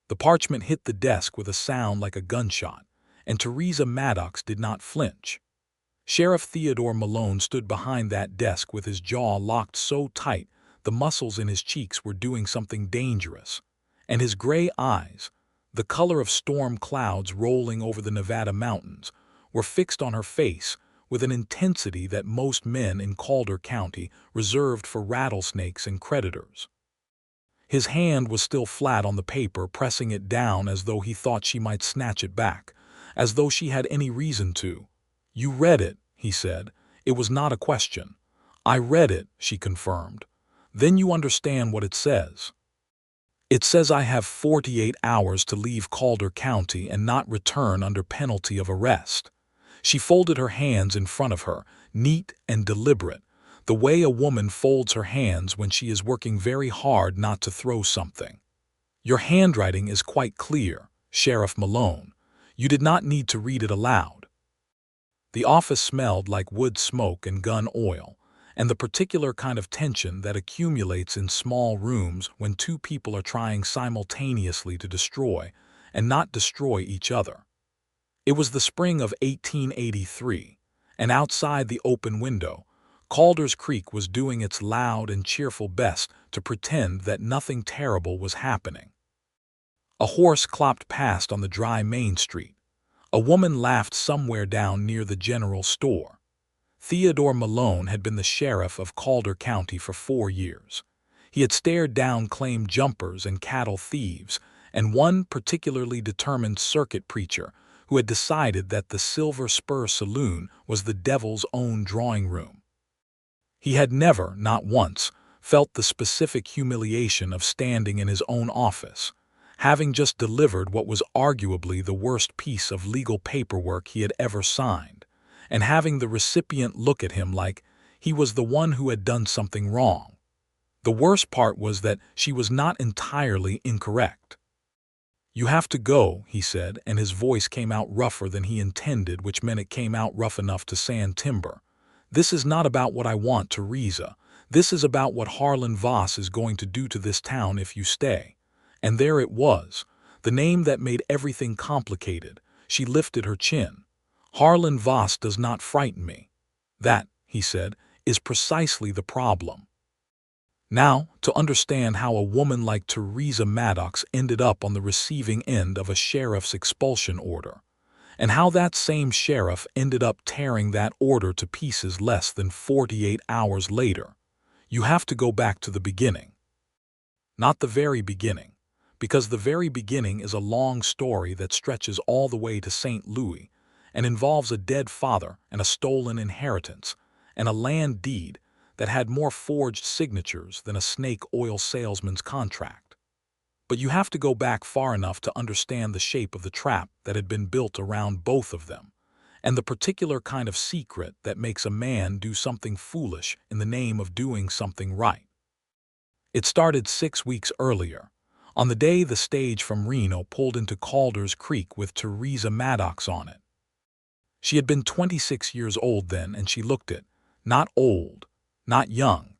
The parchment hit the desk with a sound like a gunshot, and Theresa Maddox did not flinch. Sheriff Theodore Malone stood behind that desk with his jaw locked so tight the muscles in his cheeks were doing something dangerous, and his gray eyes, the color of storm clouds rolling over the Nevada mountains, were fixed on her face with an intensity that most men in Calder County reserved for rattlesnakes and creditors. His hand was still flat on the paper, pressing it down as though he thought she might snatch it back, as though she had any reason to. "You read it," he said. "It was not a question." "I read it," she confirmed. "Then you understand what it says." "It says I have 48 hours to leave Calder County and not return under penalty of arrest." She folded her hands in front of her, neat and deliberate, the way a woman folds her hands when she is working very hard not to throw something. "Your handwriting is quite clear, Sheriff Malone. You did not need to read it aloud." The office smelled like wood smoke and gun oil, and the particular kind of tension that accumulates in small rooms when two people are trying simultaneously to destroy and not destroy each other. It was the spring of 1883, and outside the open window, Calder's Creek was doing its loud and cheerful best to pretend that nothing terrible was happening. A horse clopped past on the dry Main Street. A woman laughed somewhere down near the general store. Theodore Malone had been the sheriff of Calder County for 4 years. He had stared down claim jumpers and cattle thieves, and one particularly determined circuit preacher who had decided that the Silver Spur Saloon was the devil's own drawing room. He had never, not once, felt the specific humiliation of standing in his own office, having just delivered what was arguably the worst piece of legal paperwork he had ever signed, and having the recipient look at him like he was the one who had done something wrong. The worst part was that she was not entirely incorrect. "You have to go," he said, and his voice came out rougher than he intended, which meant it came out rough enough to sand timber. "This is not about what I want, Theresa. This is about what Harlan Voss is going to do to this town if you stay." And there it was, the name that made everything complicated. She lifted her chin. "Harlan Voss does not frighten me." "That," he said, "is precisely the problem." Now, to understand how a woman like Theresa Maddox ended up on the receiving end of a sheriff's expulsion order, and how that same sheriff ended up tearing that order to pieces less than 48 hours later, you have to go back to the beginning. Not the very beginning, because the very beginning is a long story that stretches all the way to St. Louis and involves a dead father and a stolen inheritance and a land deed that had more forged signatures than a snake oil salesman's contract. But you have to go back far enough to understand the shape of the trap that had been built around both of them, and the particular kind of secret that makes a man do something foolish in the name of doing something right. It started 6 weeks earlier, on the day the stage from Reno pulled into Calder's Creek with Theresa Maddox on it. She had been 26 years old then, and she looked it, not old, not young,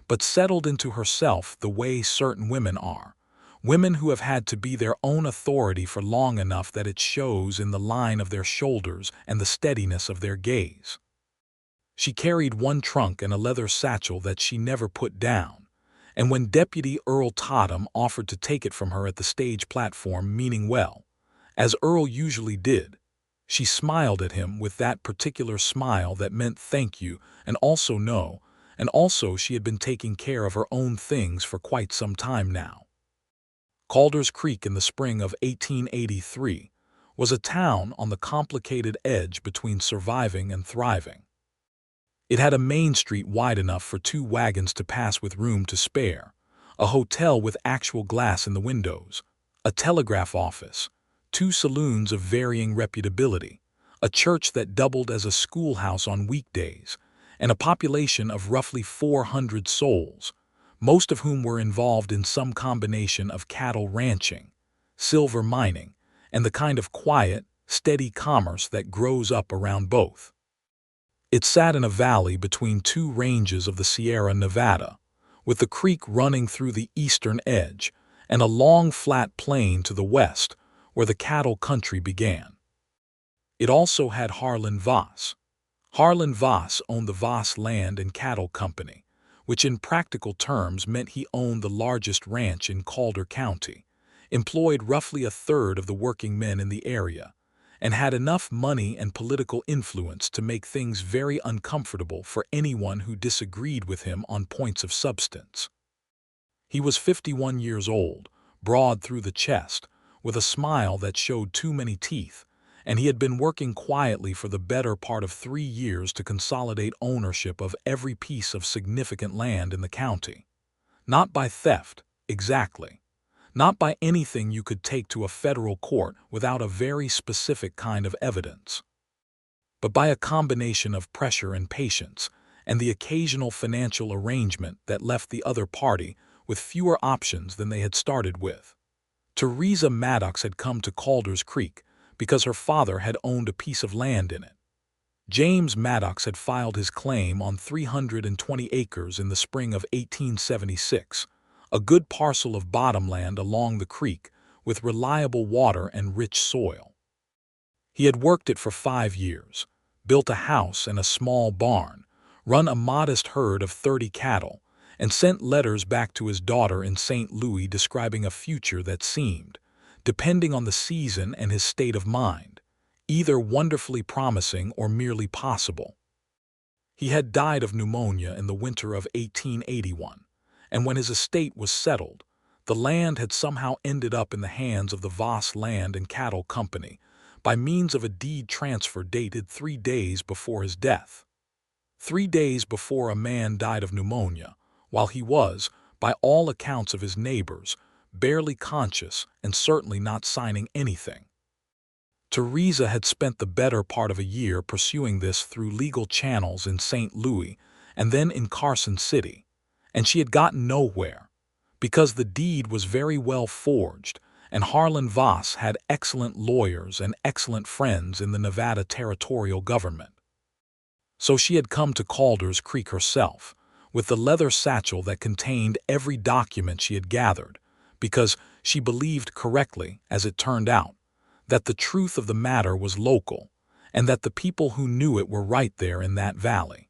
but settled into herself the way certain women are, women who have had to be their own authority for long enough that it shows in the line of their shoulders and the steadiness of their gaze. She carried one trunk and a leather satchel that she never put down, and when Deputy Earl Totham offered to take it from her at the stage platform, meaning well, as Earl usually did, she smiled at him with that particular smile that meant thank you and also no, and also she had been taking care of her own things for quite some time now. Calder's Creek in the spring of 1883 was a town on the complicated edge between surviving and thriving. It had a main street wide enough for 2 wagons to pass with room to spare, a hotel with actual glass in the windows, a telegraph office, 2 saloons of varying reputability, a church that doubled as a schoolhouse on weekdays, and a population of roughly 400 souls, most of whom were involved in some combination of cattle ranching, silver mining, and the kind of quiet, steady commerce that grows up around both. It sat in a valley between 2 ranges of the Sierra Nevada, with the creek running through the eastern edge and a long flat plain to the west where the cattle country began. It also had Harlan Voss. Harlan Voss owned the Voss Land and Cattle Company, which in practical terms meant he owned the largest ranch in Calder County, employed roughly a third of the working men in the area, and had enough money and political influence to make things very uncomfortable for anyone who disagreed with him on points of substance. He was 51 years old, broad through the chest, with a smile that showed too many teeth, and he had been working quietly for the better part of 3 years to consolidate ownership of every piece of significant land in the county. Not by theft, exactly. Not by anything you could take to a federal court without a very specific kind of evidence, but by a combination of pressure and patience, and the occasional financial arrangement that left the other party with fewer options than they had started with. Theresa Maddox had come to Calder's Creek because her father had owned a piece of land in it. James Maddox had filed his claim on 320 acres in the spring of 1876, a good parcel of bottomland along the creek with reliable water and rich soil. He had worked it for 5 years, built a house and a small barn, run a modest herd of 30 cattle, and sent letters back to his daughter in St. Louis describing a future that seemed, depending on the season and his state of mind, either wonderfully promising or merely possible. He had died of pneumonia in the winter of 1881, and when his estate was settled, the land had somehow ended up in the hands of the Voss Land and Cattle Company by means of a deed transfer dated 3 days before his death. 3 days before a man died of pneumonia, while he was, by all accounts of his neighbors, barely conscious and certainly not signing anything. Theresa had spent the better part of a year pursuing this through legal channels in St. Louis and then in Carson City, and she had gotten nowhere, because the deed was very well forged, and Harlan Voss had excellent lawyers and excellent friends in the Nevada territorial government. So she had come to Calder's Creek herself, with the leather satchel that contained every document she had gathered, because she believed correctly, as it turned out, that the truth of the matter was local, and that the people who knew it were right there in that valley.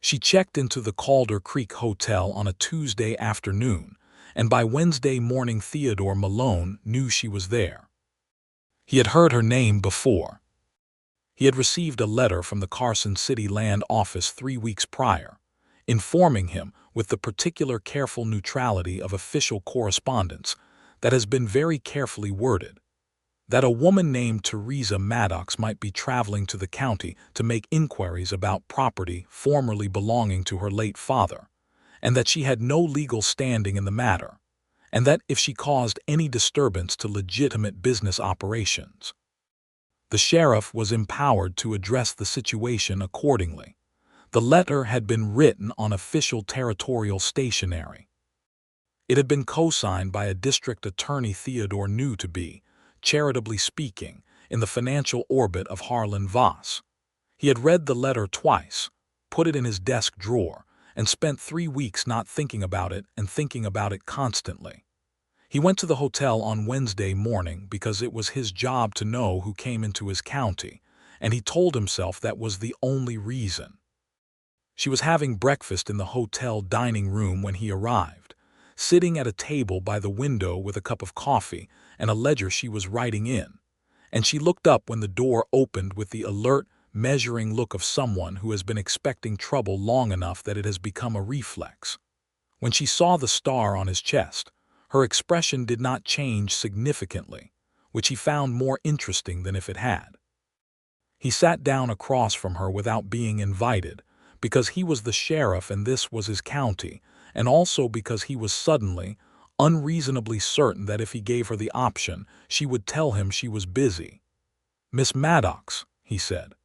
She checked into the Calder Creek Hotel on a Tuesday afternoon, and by Wednesday morning Theodore Malone knew she was there. He had heard her name before. He had received a letter from the Carson City Land Office 3 weeks prior, informing him with the particular careful neutrality of official correspondence that has been very carefully worded, that a woman named Theresa Maddox might be traveling to the county to make inquiries about property formerly belonging to her late father, and that she had no legal standing in the matter, and that if she caused any disturbance to legitimate business operations, the sheriff was empowered to address the situation accordingly. The letter had been written on official territorial stationery. It had been co-signed by a district attorney Theodore knew to be, charitably speaking, in the financial orbit of Harlan Voss. He had read the letter twice, put it in his desk drawer, and spent 3 weeks not thinking about it and thinking about it constantly. He went to the hotel on Wednesday morning because it was his job to know who came into his county, and he told himself that was the only reason. She was having breakfast in the hotel dining room when he arrived, sitting at a table by the window with a cup of coffee and a ledger she was writing in, and she looked up when the door opened with the alert, measuring look of someone who has been expecting trouble long enough that it has become a reflex. When she saw the star on his chest, her expression did not change significantly, which he found more interesting than if it had. He sat down across from her without being invited, because he was the sheriff and this was his county, and also because he was suddenly, unreasonably certain that if he gave her the option, she would tell him she was busy. "Miss Maddox," he said.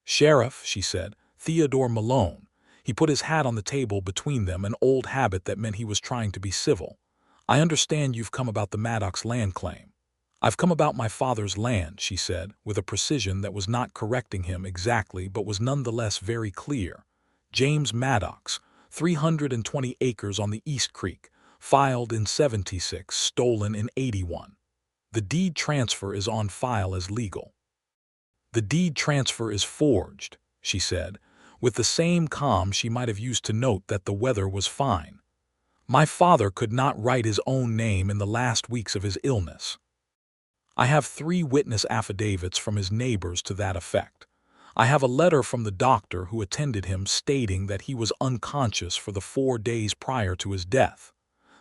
"Sheriff," she said, "Theodore Malone." He put his hat on the table between them, an old habit that meant he was trying to be civil. "I understand you've come about the Maddox land claim." "I've come about my father's land," she said, with a precision that was not correcting him exactly but was nonetheless very clear. "James Maddox, 320 acres on the East Creek, filed in 76, stolen in 81. The deed transfer is on file as legal. The deed transfer is forged, she said, with the same calm she might have used to note that the weather was fine. My father could not write his own name in the last weeks of his illness. I have 3 witness affidavits from his neighbors to that effect. I have a letter from the doctor who attended him stating that he was unconscious for the 4 days prior to his death.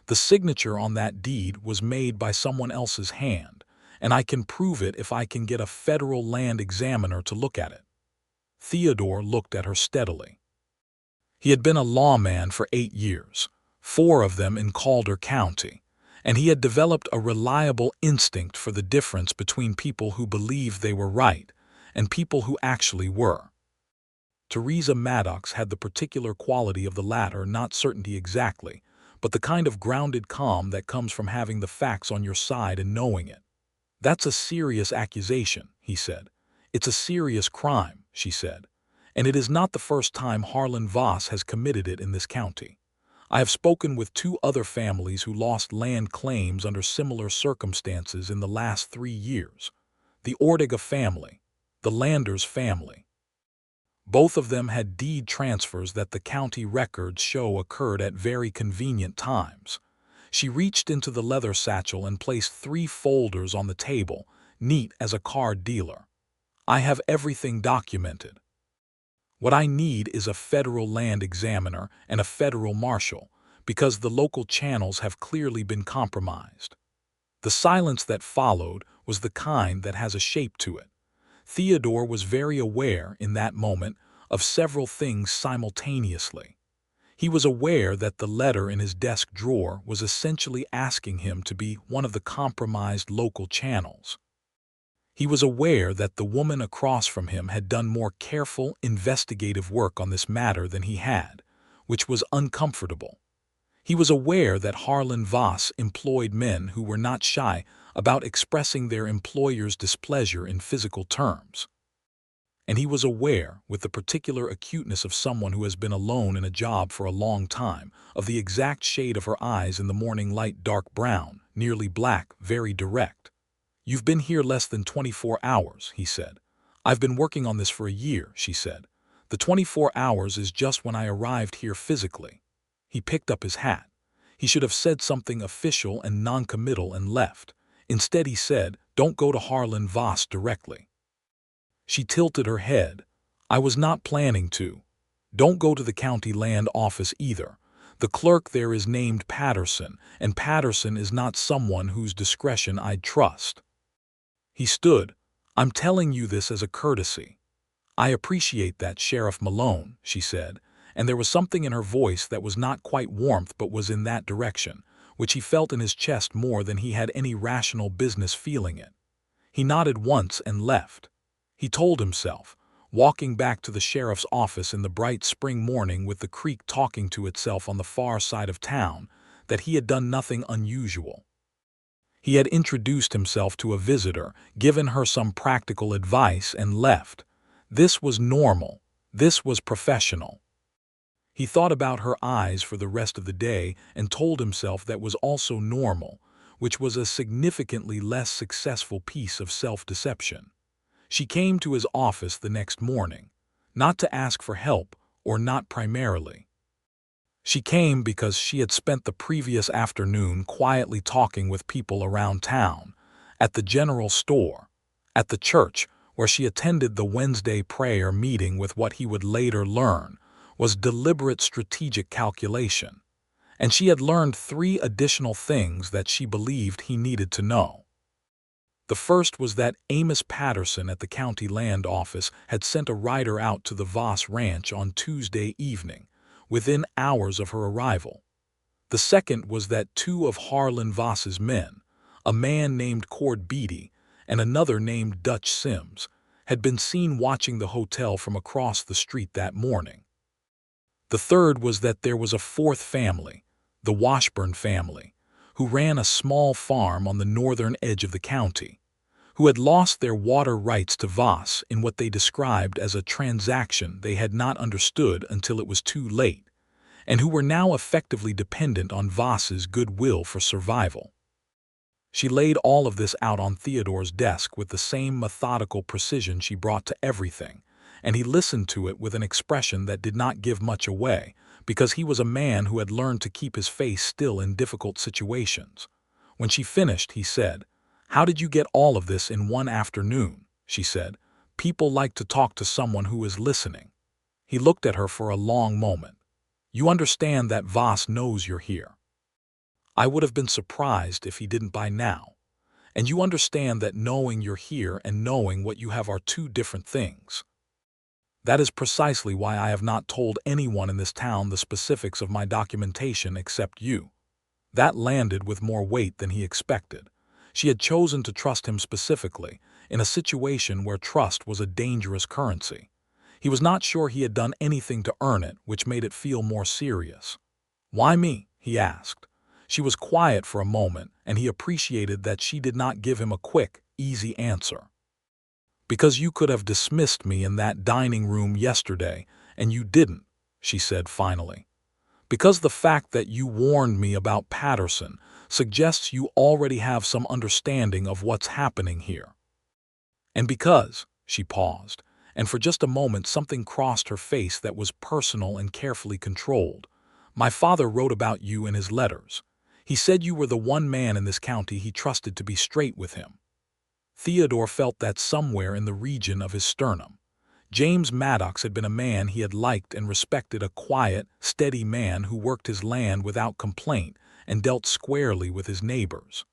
The signature on that deed was made by someone else's hand, and I can prove it if I can get a federal land examiner to look at it. Theodore looked at her steadily. He had been a lawman for 8 years, 4 of them in Calder County, and he had developed a reliable instinct for the difference between people who believed they were right and people who actually were. Theresa Maddox had the particular quality of the latter, not certainty exactly, but the kind of grounded calm that comes from having the facts on your side and knowing it. That's a serious accusation, he said. It's a serious crime, she said, and it is not the first time Harlan Voss has committed it in this county. I have spoken with 2 other families who lost land claims under similar circumstances in the last 3 years. The Ortega family, the Landers family. Both of them had deed transfers that the county records show occurred at very convenient times. She reached into the leather satchel and placed 3 folders on the table, neat as a card dealer. I have everything documented. What I need is a federal land examiner and a federal marshal, because the local channels have clearly been compromised. The silence that followed was the kind that has a shape to it. Theodore was very aware, in that moment, of several things simultaneously. He was aware that the letter in his desk drawer was essentially asking him to be one of the compromised local channels. He was aware that the woman across from him had done more careful, investigative work on this matter than he had, which was uncomfortable. He was aware that Harlan Voss employed men who were not shy about expressing their employer's displeasure in physical terms. And he was aware, with the particular acuteness of someone who has been alone in a job for a long time, of the exact shade of her eyes in the morning light, dark brown, nearly black, very direct. "You've been here less than 24 hours, he said. "I've been working on this for a year," she said. "The 24 hours is just when I arrived here physically." He picked up his hat. He should have said something official and non-committal and left. Instead he said, "Don't go to Harlan Voss directly." She tilted her head. "I was not planning to. Don't go to the county land office either. The clerk there is named Patterson, and Patterson is not someone whose discretion I'd trust." He stood. "I'm telling you this as a courtesy." "I appreciate that, Sheriff Malone," she said, and there was something in her voice that was not quite warmth but was in that direction, which he felt in his chest more than he had any rational business feeling it. He nodded once and left. He told himself, walking back to the sheriff's office in the bright spring morning with the creek talking to itself on the far side of town, that he had done nothing unusual. He had introduced himself to a visitor, given her some practical advice, and left. This was normal. This was professional. He thought about her eyes for the rest of the day and told himself that was also normal, which was a significantly less successful piece of self-deception. She came to his office the next morning, not to ask for help, or not primarily. She came because she had spent the previous afternoon quietly talking with people around town, at the general store, at the church where she attended the Wednesday prayer meeting with what he would later learn was deliberate strategic calculation, and she had learned 3 additional things that she believed he needed to know. The first was that Amos Patterson at the county land office had sent a rider out to the Voss ranch on Tuesday evening, within hours of her arrival. The second was that 2 of Harlan Voss's men, a man named Cord Beatty and another named Dutch Sims, had been seen watching the hotel from across the street that morning. The third was that there was a 4th family, the Washburn family, who ran a small farm on the northern edge of the county, who had lost their water rights to Voss in what they described as a transaction they had not understood until it was too late, and who were now effectively dependent on Voss's goodwill for survival. She laid all of this out on Theodore's desk with the same methodical precision she brought to everything, and he listened to it with an expression that did not give much away, because he was a man who had learned to keep his face still in difficult situations. When she finished, he said, "How did you get all of this in one afternoon?" she said. "People like to talk to someone who is listening." He looked at her for a long moment. "You understand that Voss knows you're here. I would have been surprised if he didn't by now. And you understand that knowing you're here and knowing what you have are two different things. That is precisely why I have not told anyone in this town the specifics of my documentation except you." That landed with more weight than he expected. She had chosen to trust him specifically, in a situation where trust was a dangerous currency. He was not sure he had done anything to earn it, which made it feel more serious. "Why me?" he asked. She was quiet for a moment, and he appreciated that she did not give him a quick, easy answer. "Because you could have dismissed me in that dining room yesterday, and you didn't," she said finally. "Because the fact that you warned me about Patterson suggests you already have some understanding of what's happening here. And because," she paused, and for just a moment something crossed her face that was personal and carefully controlled. "My father wrote about you in his letters. He said you were the one man in this county he trusted to be straight with him." Theodore felt that somewhere in the region of his sternum. James Maddox had been a man he had liked and respected, a quiet, steady man who worked his land without complaint and dealt squarely with his neighbors.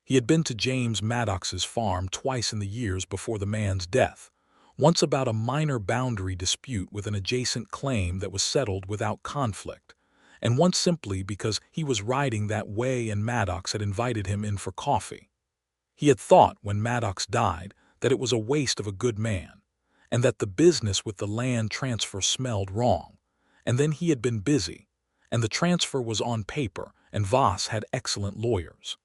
He had been to James Maddox's farm twice in the years before the man's death, once about a minor boundary dispute with an adjacent claim that was settled without conflict, and once simply because he was riding that way and Maddox had invited him in for coffee. He had thought, when Maddox died, that it was a waste of a good man, and that the business with the land transfer smelled wrong. And then he had been busy, and the transfer was on paper, and Voss had excellent lawyers.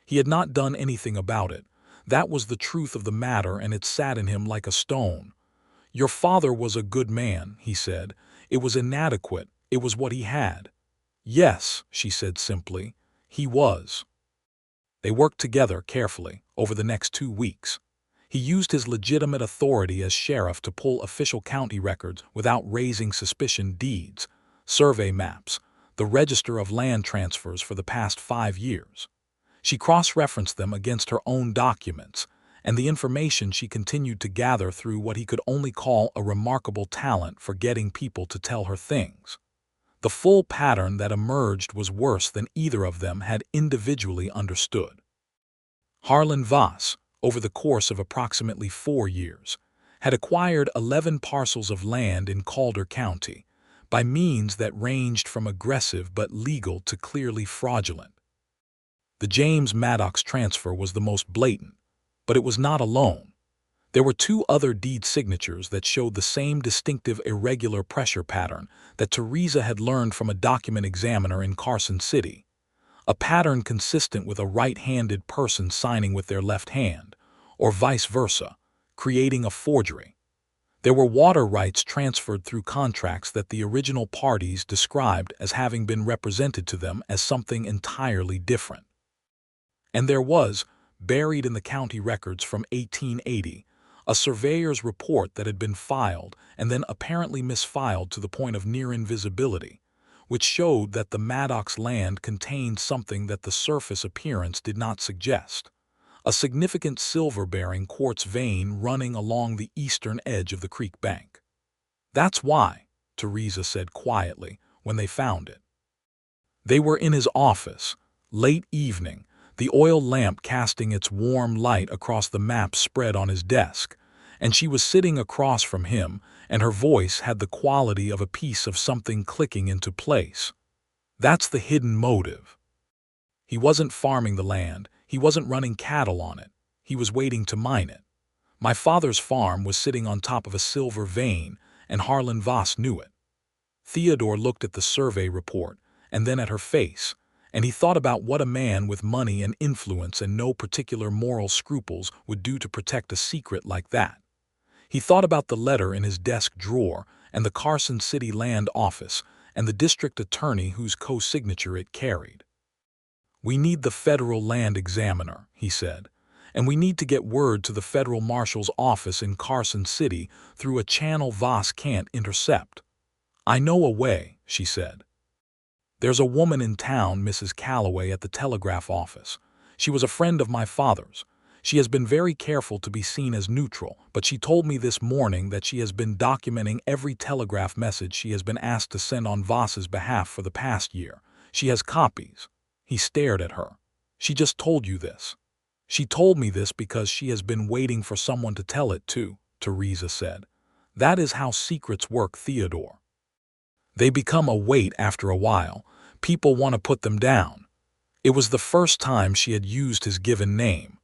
He had not done anything about it. That was the truth of the matter, and it sat in him like a stone. "Your father was a good man," he said. "It was inadequate. It was what he had." "Yes," she said simply, "he was." They worked together carefully over the next 2 weeks. He used his legitimate authority as sheriff to pull official county records without raising suspicion: deeds, survey maps, the register of land transfers for the past 5 years. She cross-referenced them against her own documents, and the information she continued to gather through what he could only call a remarkable talent for getting people to tell her things. The full pattern that emerged was worse than either of them had individually understood. Harlan Voss, over the course of approximately 4 years, had acquired 11 parcels of land in Calder County by means that ranged from aggressive but legal to clearly fraudulent. The James Maddox transfer was the most blatant, but it was not alone. There were 2 other deed signatures that showed the same distinctive irregular pressure pattern that Theresa had learned from a document examiner in Carson City, a pattern consistent with a right-handed person signing with their left hand, or vice versa, creating a forgery. There were water rights transferred through contracts that the original parties described as having been represented to them as something entirely different. And there was, buried in the county records from 1880, a surveyor's report that had been filed and then apparently misfiled to the point of near invisibility, which showed that the Maddox land contained something that the surface appearance did not suggest: a significant silver-bearing quartz vein running along the eastern edge of the creek bank. "That's why," Theresa said quietly when they found it. They were in his office, late evening, the oil lamp casting its warm light across the map spread on his desk, and she was sitting across from him, and her voice had the quality of a piece of something clicking into place. "That's the hidden motive. He wasn't farming the land, he wasn't running cattle on it, he was waiting to mine it. My father's farm was sitting on top of a silver vein, and Harlan Voss knew it." Theodore looked at the survey report, and then at her face, and he thought about what a man with money and influence and no particular moral scruples would do to protect a secret like that. He thought about the letter in his desk drawer and the Carson City land office, and the district attorney whose co-signature it carried. "We need the federal land examiner," he said, "and we need to get word to the federal marshal's office in Carson City through a channel Voss can't intercept." "I know a way," she said. "There's a woman in town, Mrs. Calloway, at the telegraph office. She was a friend of my father's. She has been very careful to be seen as neutral, but she told me this morning that she has been documenting every telegraph message she has been asked to send on Voss's behalf for the past year. She has copies." He stared at her. "She just told you this?" "She told me this because she has been waiting for someone to tell it to," Theresa said. "That is how secrets work, Theodore. They become a weight after a while. People want to put them down." It was the first time she had used his given name.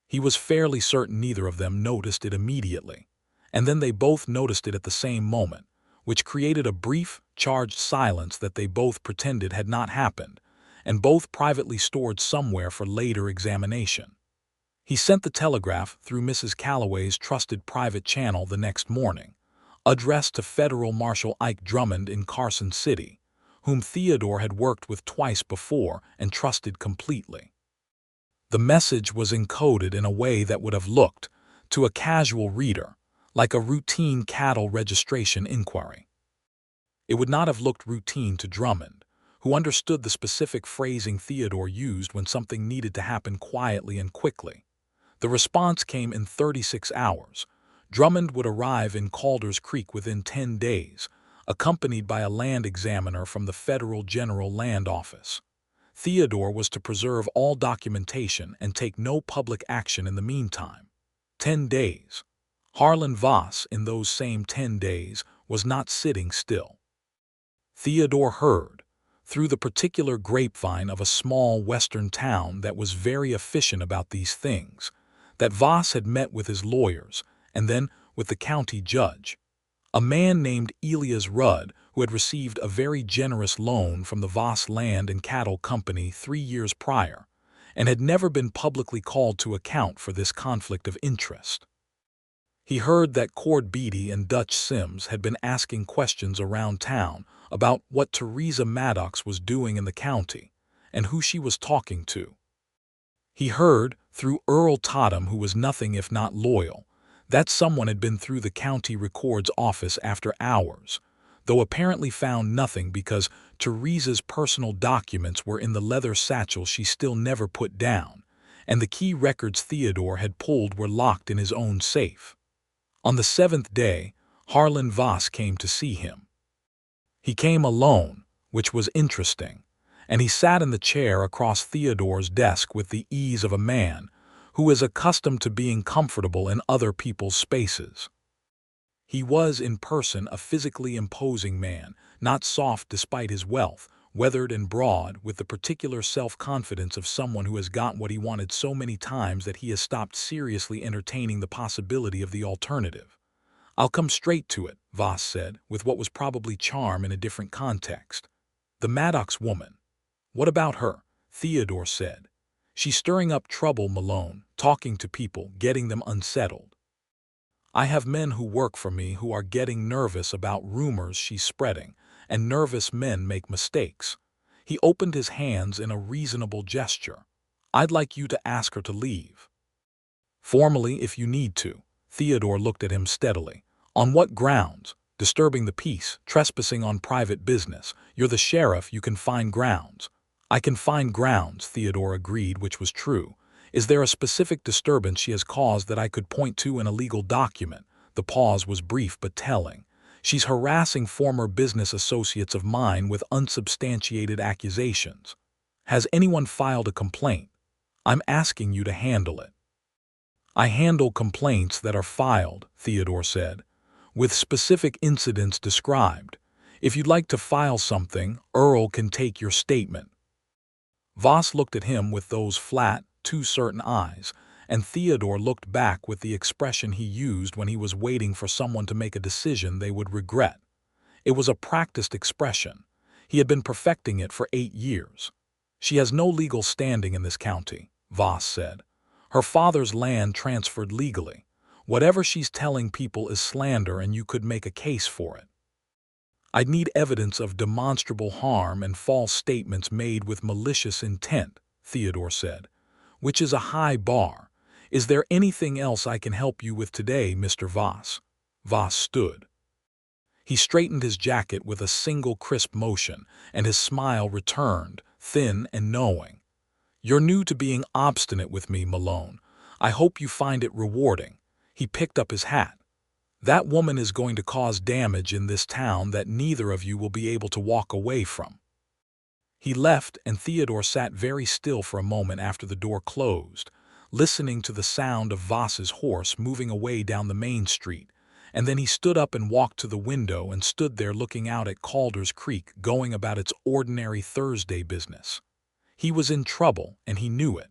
He was fairly certain neither of them noticed it immediately, and then they both noticed it at the same moment, which created a brief, charged silence that they both pretended had not happened, and both privately stored somewhere for later examination. He sent the telegraph through Mrs. Calloway's trusted private channel the next morning, addressed to Federal Marshal Ike Drummond in Carson City, whom Theodore had worked with twice before and trusted completely. The message was encoded in a way that would have looked, to a casual reader, like a routine cattle registration inquiry. It would not have looked routine to Drummond, who understood the specific phrasing Theodore used when something needed to happen quietly and quickly. The response came in 36 hours. Drummond would arrive in Calder's Creek within 10 days, accompanied by a land examiner from the Federal General Land Office. Theodore was to preserve all documentation and take no public action in the meantime. 10 days. Harlan Voss, in those same 10 days, was not sitting still. Theodore heard, through the particular grapevine of a small western town that was very efficient about these things, that Voss had met with his lawyers and then with the county judge, a man named Elias Rudd, who had received a very generous loan from the Voss Land and Cattle Company 3 years prior, and had never been publicly called to account for this conflict of interest. He heard that Cord Beatty and Dutch Sims had been asking questions around town about what Theresa Maddox was doing in the county and who she was talking to. He heard, through Earl Totham, who was nothing if not loyal, that someone had been through the county record's office after hours, though apparently found nothing because Theresa's personal documents were in the leather satchel she still never put down, and the key records Theodore had pulled were locked in his own safe. On the 7th day, Harlan Voss came to see him. He came alone, which was interesting, and he sat in the chair across Theodore's desk with the ease of a man who is accustomed to being comfortable in other people's spaces. He was, in person, a physically imposing man, not soft despite his wealth, weathered and broad, with the particular self-confidence of someone who has got what he wanted so many times that he has stopped seriously entertaining the possibility of the alternative. "I'll come straight to it," Voss said, with what was probably charm in a different context. "The Maddox woman. What about her?" Theodore said. "She's stirring up trouble, Malone, talking to people, getting them unsettled. I have men who work for me who are getting nervous about rumors she's spreading, and nervous men make mistakes." He opened his hands in a reasonable gesture. "I'd like you to ask her to leave. Formally, if you need to." Theodore looked at him steadily. "On what grounds? Disturbing the peace, trespassing on private business. You're the sheriff, you can find grounds." "I can find grounds," Theodore agreed, which was true. "Is there a specific disturbance she has caused that I could point to in a legal document?" The pause was brief but telling. "She's harassing former business associates of mine with unsubstantiated accusations." "Has anyone filed a complaint?" "I'm asking you to handle it." "I handle complaints that are filed," Theodore said, "with specific incidents described. If you'd like to file something, Earl can take your statement." Voss looked at him with those flat, too certain eyes, and Theodore looked back with the expression he used when he was waiting for someone to make a decision they would regret. It was a practiced expression. He had been perfecting it for 8 years. "She has no legal standing in this county," Voss said. "Her father's land transferred legally. Whatever she's telling people is slander, and you could make a case for it." I'd need evidence of demonstrable harm and false statements made with malicious intent, Theodore said, which is a high bar. Is there anything else I can help you with today, Mr. Voss? Voss stood. He straightened his jacket with a single crisp motion, and his smile returned, thin and knowing. You're new to being obstinate with me, Malone. I hope you find it rewarding. He picked up his hat. That woman is going to cause damage in this town that neither of you will be able to walk away from. He left, and Theodore sat very still for a moment after the door closed, listening to the sound of Voss's horse moving away down the main street, and then he stood up and walked to the window and stood there looking out at Calder's Creek going about its ordinary Thursday business. He was in trouble, and he knew it.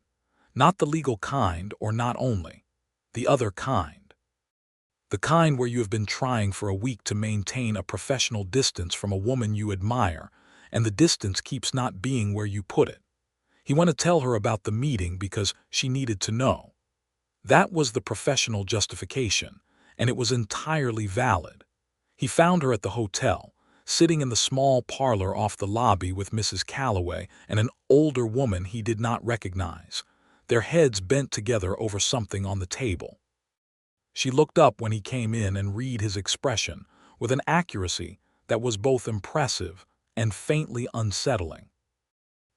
Not the legal kind, or not only. The other kind. The kind where you have been trying for a week to maintain a professional distance from a woman you admire, and the distance keeps not being where you put it. He wanted to tell her about the meeting because she needed to know. That was the professional justification, and it was entirely valid. He found her at the hotel, sitting in the small parlor off the lobby with Mrs. Calloway and an older woman he did not recognize, their heads bent together over something on the table. She looked up when he came in and read his expression with an accuracy that was both impressive and faintly unsettling.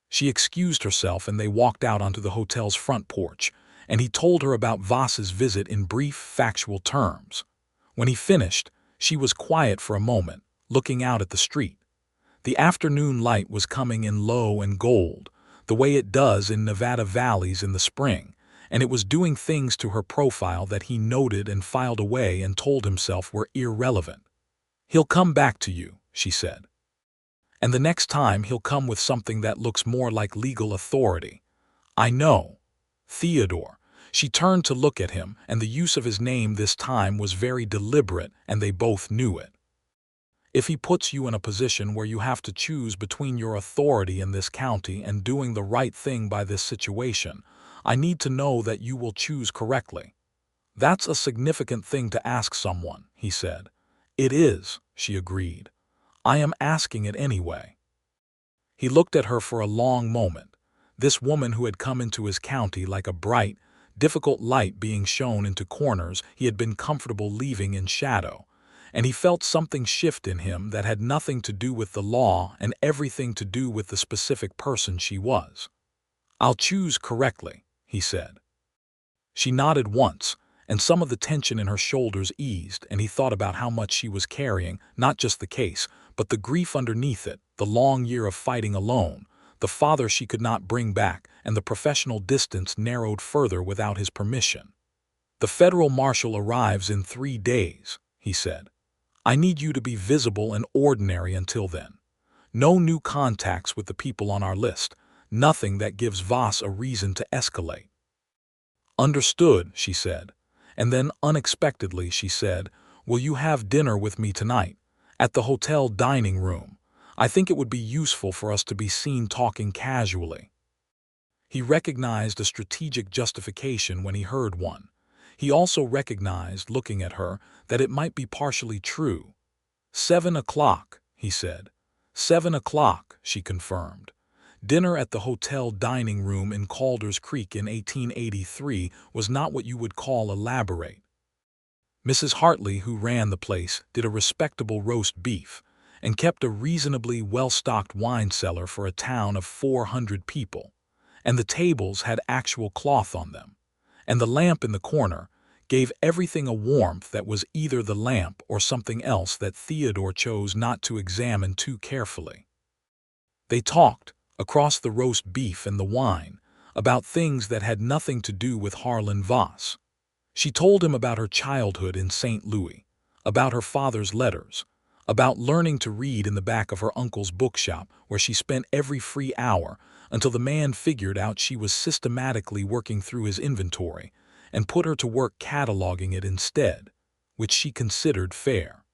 She excused herself and they walked out onto the hotel's front porch, and he told her about Voss's visit in brief, factual terms. When he finished, she was quiet for a moment, looking out at the street. The afternoon light was coming in low and gold, the way it does in Nevada valleys in the spring, and it was doing things to her profile that he noted and filed away and told himself were irrelevant. He'll come back to you, she said. And the next time he'll come with something that looks more like legal authority. I know. Theodore. She turned to look at him, and the use of his name this time was very deliberate, and they both knew it. If he puts you in a position where you have to choose between your authority in this county and doing the right thing by this situation, I need to know that you will choose correctly. That's a significant thing to ask someone, he said. It is, she agreed. I am asking it anyway. He looked at her for a long moment, this woman who had come into his county like a bright, difficult light being shown into corners he had been comfortable leaving in shadow, and he felt something shift in him that had nothing to do with the law and everything to do with the specific person she was. I'll choose correctly, he said. She nodded once, and some of the tension in her shoulders eased, and he thought about how much she was carrying, not just the case, but the grief underneath it, the long year of fighting alone, the father she could not bring back, and the professional distance narrowed further without his permission. The federal marshal arrives in 3 days, he said. I need you to be visible and ordinary until then. No new contacts with the people on our list, nothing that gives Voss a reason to escalate. Understood, she said. And then, unexpectedly, she said, will you have dinner with me tonight? At the hotel dining room. I think it would be useful for us to be seen talking casually. He recognized a strategic justification when he heard one. He also recognized, looking at her, that it might be partially true. 7 o'clock, he said. 7 o'clock, she confirmed. Dinner at the hotel dining room in Calder's Creek in 1883 was not what you would call elaborate. Mrs. Hartley, who ran the place, did a respectable roast beef and kept a reasonably well-stocked wine cellar for a town of 400 people, and the tables had actual cloth on them, and the lamp in the corner gave everything a warmth that was either the lamp or something else that Theodore chose not to examine too carefully. They talked, across the roast beef and the wine, about things that had nothing to do with Harlan Voss. She told him about her childhood in St. Louis, about her father's letters, about learning to read in the back of her uncle's bookshop where she spent every free hour until the man figured out she was systematically working through his inventory and put her to work cataloging it instead, which she considered fair.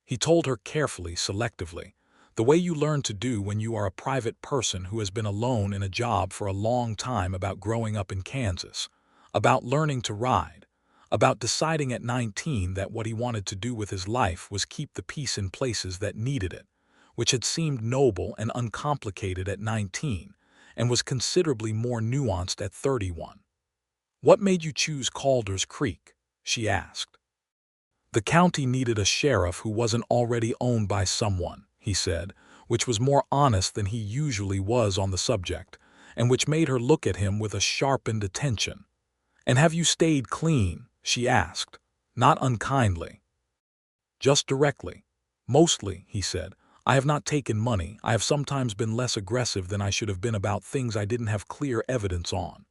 He told her carefully, selectively, the way you learn to do when you are a private person who has been alone in a job for a long time, about growing up in Kansas, about learning to ride, about deciding at 19 that what he wanted to do with his life was keep the peace in places that needed it, which had seemed noble and uncomplicated at 19, and was considerably more nuanced at 31. "What made you choose Calder's Creek?" she asked. "The county needed a sheriff who wasn't already owned by someone," he said, which was more honest than he usually was on the subject, and which made her look at him with a sharpened attention. "And have you stayed clean?" she asked, not unkindly. "Just directly. Mostly," he said. "I have not taken money. I have sometimes been less aggressive than I should have been about things I didn't have clear evidence on."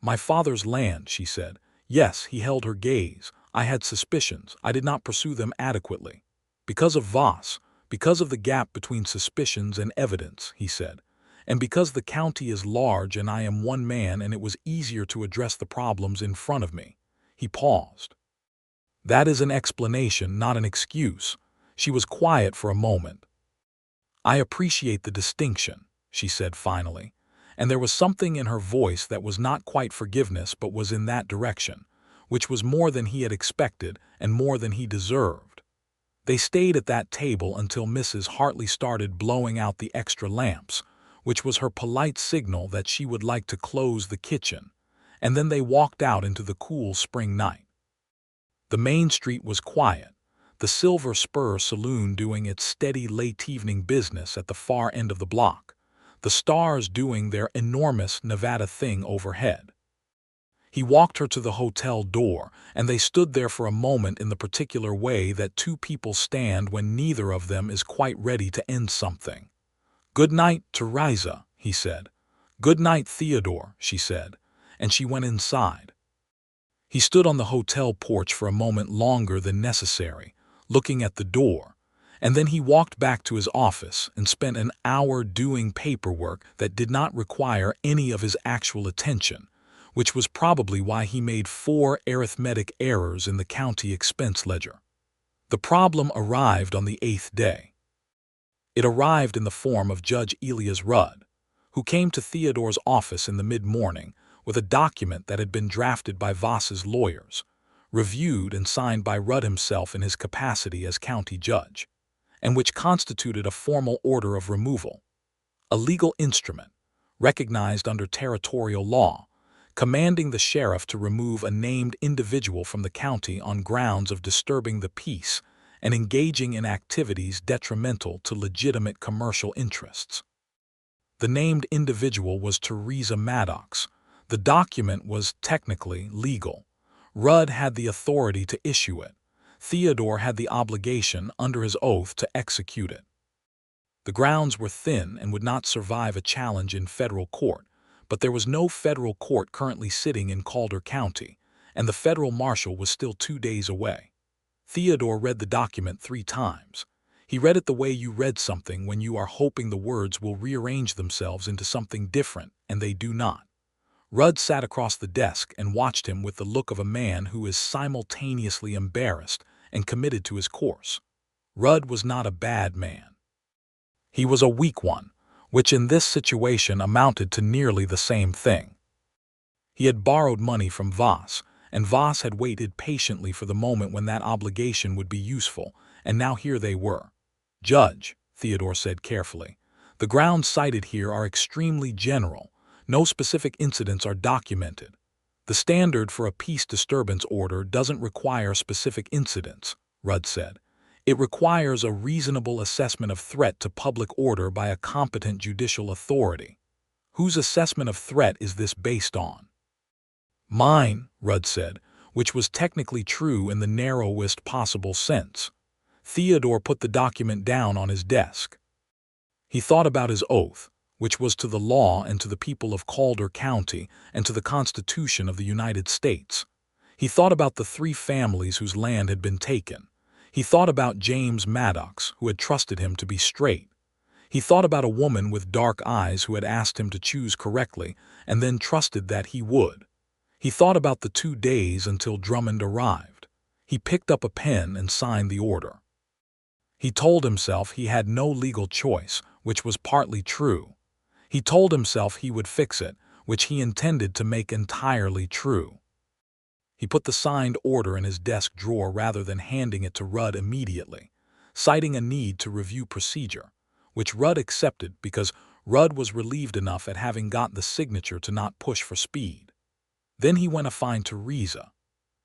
"My father's land," she said. Yes, he held her gaze. "I had suspicions. I did not pursue them adequately. Because of Voss, because of the gap between suspicions and evidence," he said. "And because the county is large and I am one man and it was easier to address the problems in front of me." He paused. "That is an explanation, not an excuse." She was quiet for a moment. "I appreciate the distinction," she said finally, and there was something in her voice that was not quite forgiveness but was in that direction, which was more than he had expected and more than he deserved. They stayed at that table until Mrs. Hartley started blowing out the extra lamps, which was her polite signal that she would like to close the kitchen, and then they walked out into the cool spring night. The main street was quiet, the Silver Spur saloon doing its steady late-evening business at the far end of the block, the stars doing their enormous Nevada thing overhead. He walked her to the hotel door, and they stood there for a moment in the particular way that two people stand when neither of them is quite ready to end something. "Good night, Theresa," he said. "Good night, Theodore," she said, and she went inside. He stood on the hotel porch for a moment longer than necessary, looking at the door, and then he walked back to his office and spent an hour doing paperwork that did not require any of his actual attention, which was probably why he made 4 arithmetic errors in the county expense ledger. The problem arrived on the 8th day. It arrived in the form of Judge Elias Rudd, who came to Theodore's office in the mid-morning with a document that had been drafted by Voss's lawyers, reviewed and signed by Rudd himself in his capacity as county judge, and which constituted a formal order of removal, a legal instrument, recognized under territorial law, commanding the sheriff to remove a named individual from the county on grounds of disturbing the peace and engaging in activities detrimental to legitimate commercial interests. The named individual was Theresa Maddox. The document was technically legal. Rudd had the authority to issue it. Theodore had the obligation under his oath to execute it. The grounds were thin and would not survive a challenge in federal court, but there was no federal court currently sitting in Calder County, and the federal marshal was still 2 days away. Theodore read the document 3 times. He read it the way you read something when you are hoping the words will rearrange themselves into something different, and they do not. Rudd sat across the desk and watched him with the look of a man who is simultaneously embarrassed and committed to his course. Rudd was not a bad man. He was a weak one, which in this situation amounted to nearly the same thing. He had borrowed money from Voss, and Voss had waited patiently for the moment when that obligation would be useful, and now here they were. "Judge," Theodore said carefully, "the grounds cited here are extremely general. No specific incidents are documented. The standard for a peace disturbance order doesn't require specific incidents," Rudd said. "It requires a reasonable assessment of threat to public order by a competent judicial authority. Whose assessment of threat is this based on?" "Mine," Rudd said, which was technically true in the narrowest possible sense. Theodore put the document down on his desk. He thought about his oath, which was to the law and to the people of Calder County and to the Constitution of the United States. He thought about the 3 families whose land had been taken. He thought about James Maddox, who had trusted him to be straight. He thought about a woman with dark eyes who had asked him to choose correctly and then trusted that he would. He thought about the 2 days until Drummond arrived. He picked up a pen and signed the order. He told himself he had no legal choice, which was partly true. He told himself he would fix it, which he intended to make entirely true. He put the signed order in his desk drawer rather than handing it to Rudd immediately, citing a need to review procedure, which Rudd accepted because Rudd was relieved enough at having got the signature to not push for speed. Then he went to find Theresa.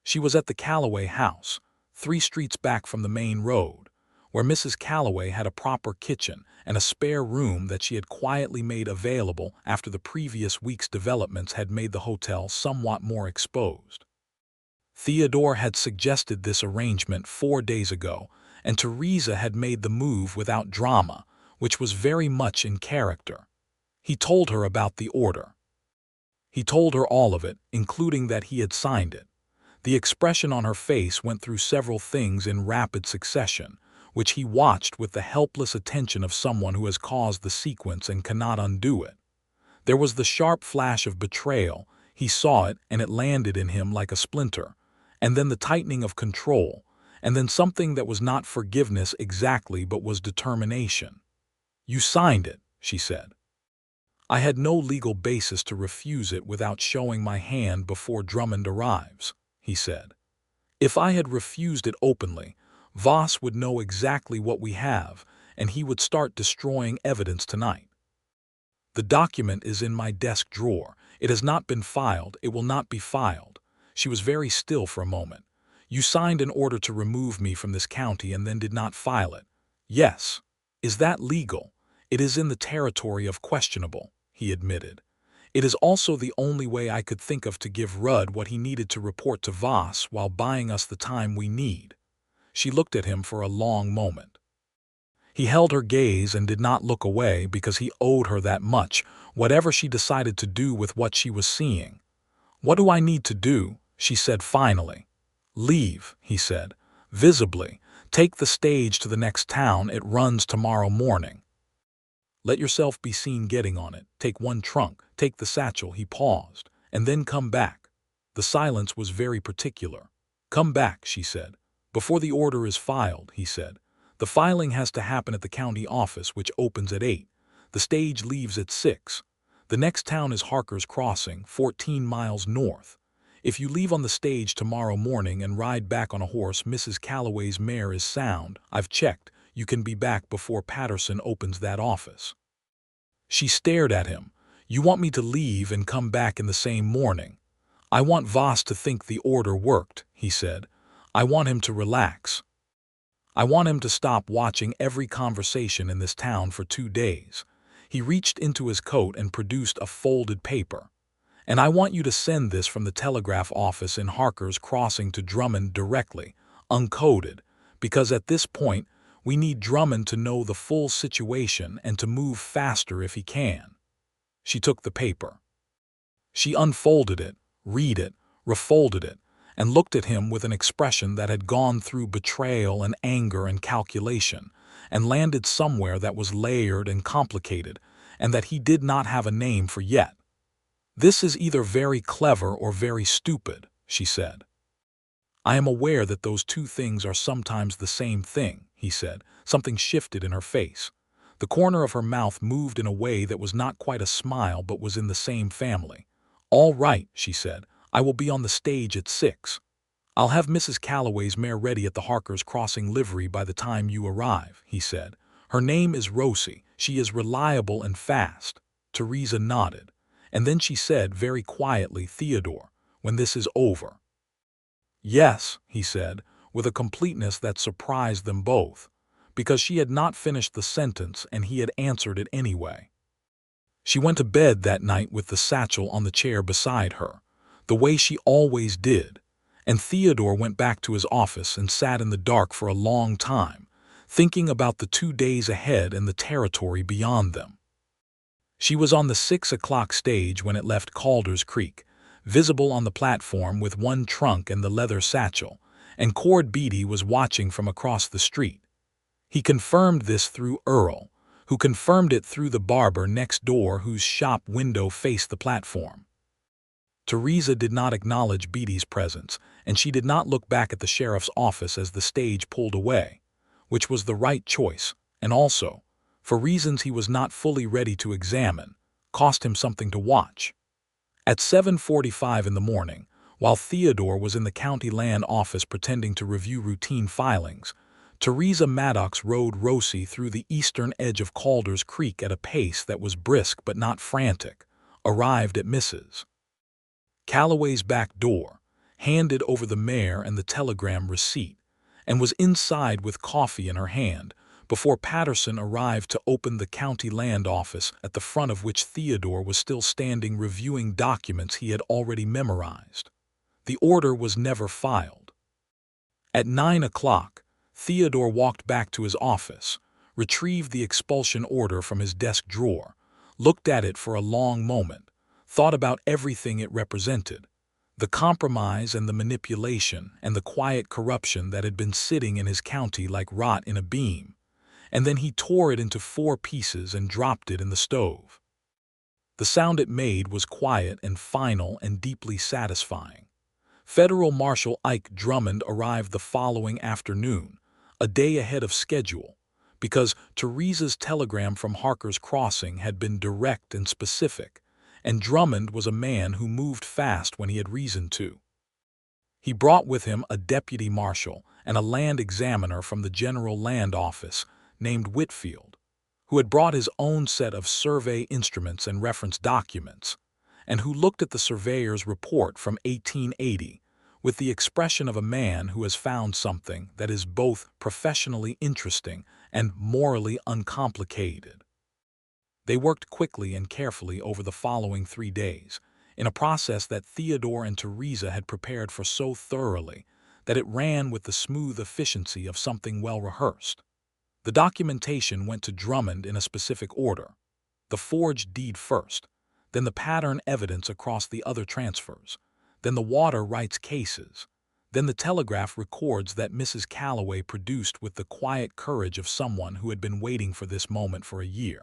She was at the Calloway house, 3 streets back from the main road, where Mrs. Calloway had a proper kitchen and a spare room that she had quietly made available after the previous week's developments had made the hotel somewhat more exposed. Theodore had suggested this arrangement 4 days ago, and Theresa had made the move without drama, which was very much in character. He told her about the order. He told her all of it, including that he had signed it. The expression on her face went through several things in rapid succession, which he watched with the helpless attention of someone who has caused the sequence and cannot undo it. There was the sharp flash of betrayal. He saw it, and it landed in him like a splinter. And then the tightening of control, and then something that was not forgiveness exactly but was determination. "You signed it," she said. "I had no legal basis to refuse it without showing my hand before Drummond arrives," he said. "If I had refused it openly, Voss would know exactly what we have, and he would start destroying evidence tonight. The document is in my desk drawer. It has not been filed. It will not be filed." She was very still for a moment. "You signed an order to remove me from this county and then did not file it." "Yes." "Is that legal?" "It is in the territory of questionable," he admitted. "It is also the only way I could think of to give Rudd what he needed to report to Voss while buying us the time we need." She looked at him for a long moment. He held her gaze and did not look away because he owed her that much, whatever she decided to do with what she was seeing. "What do I need to do?" she said finally. "Leave," he said, visibly. "Take the stage to the next town. It runs tomorrow morning. Let yourself be seen getting on it. Take 1 trunk, take the satchel." He paused, "and then come back." The silence was very particular. "Come back," she said. "Before the order is filed," he said. "The filing has to happen at the county office, which opens at 8. The stage leaves at 6. The next town is Harker's Crossing, 14 miles north. If you leave on the stage tomorrow morning and ride back on a horse, Mrs. Calloway's mare is sound. I've checked. You can be back before Patterson opens that office." She stared at him. "You want me to leave and come back in the same morning?" "I want Voss to think the order worked," he said. "I want him to relax. I want him to stop watching every conversation in this town for 2 days." He reached into his coat and produced a folded paper. "And I want you to send this from the telegraph office in Harker's Crossing to Drummond directly, uncoded, because at this point we need Drummond to know the full situation and to move faster if he can." She took the paper. She unfolded it, read it, refolded it, and looked at him with an expression that had gone through betrayal and anger and calculation, and landed somewhere that was layered and complicated, and that he did not have a name for yet. "This is either very clever or very stupid," she said. "I am aware that those 2 things are sometimes the same thing," he said. Something shifted in her face. The corner of her mouth moved in a way that was not quite a smile but was in the same family. "All right," she said. "I will be on the stage at 6. I'll have Mrs. Calloway's mare ready at the Harker's Crossing livery by the time you arrive," he said. "Her name is Rosie. She is reliable and fast." Theresa nodded. And then she said very quietly, "Theodore, when this is over." "Yes," he said, with a completeness that surprised them both, because she had not finished the sentence and he had answered it anyway. She went to bed that night with the satchel on the chair beside her, the way she always did, and Theodore went back to his office and sat in the dark for a long time, thinking about the 2 days ahead and the territory beyond them. She was on the 6 o'clock stage when it left Calder's Creek, visible on the platform with 1 trunk and the leather satchel, and Cord Beatty was watching from across the street. He confirmed this through Earl, who confirmed it through the barber next door whose shop window faced the platform. Theresa did not acknowledge Beatty's presence, and she did not look back at the sheriff's office as the stage pulled away, which was the right choice, and also, for reasons he was not fully ready to examine, cost him something to watch. At 7:45 in the morning, While Theodore was in the county land office pretending to review routine filings, Theresa Maddox rode Rosie through the eastern edge of Calder's Creek at a pace that was brisk but not frantic, arrived at Mrs. Calloway's back door, handed over the mare and the telegram receipt, and was inside with coffee in her hand before Patterson arrived to open the county land office, at the front of which Theodore was still standing reviewing documents he had already memorized. The order was never filed. At 9 o'clock, Theodore walked back to his office, retrieved the expulsion order from his desk drawer, looked at it for a long moment, thought about everything it represented, the compromise and the manipulation and the quiet corruption that had been sitting in his county like rot in a beam, and then he tore it into 4 pieces and dropped it in the stove. The sound it made was quiet and final and deeply satisfying. Federal Marshal Ike Drummond arrived the following afternoon, a day ahead of schedule, because Theresa's telegram from Harker's Crossing had been direct and specific, and Drummond was a man who moved fast when he had reason to. He brought with him a deputy marshal and a land examiner from the General Land Office named Whitfield, who had brought his own set of survey instruments and reference documents, and who looked at the surveyor's report from 1880 with the expression of a man who has found something that is both professionally interesting and morally uncomplicated. They worked quickly and carefully over the following 3 days, in a process that Theodore and Theresa had prepared for so thoroughly that it ran with the smooth efficiency of something well rehearsed. The documentation went to Drummond in a specific order: the forged deed first, then the pattern evidence across the other transfers, then the water rights cases, then the telegraph records that Mrs. Calloway produced with the quiet courage of someone who had been waiting for this moment for a year.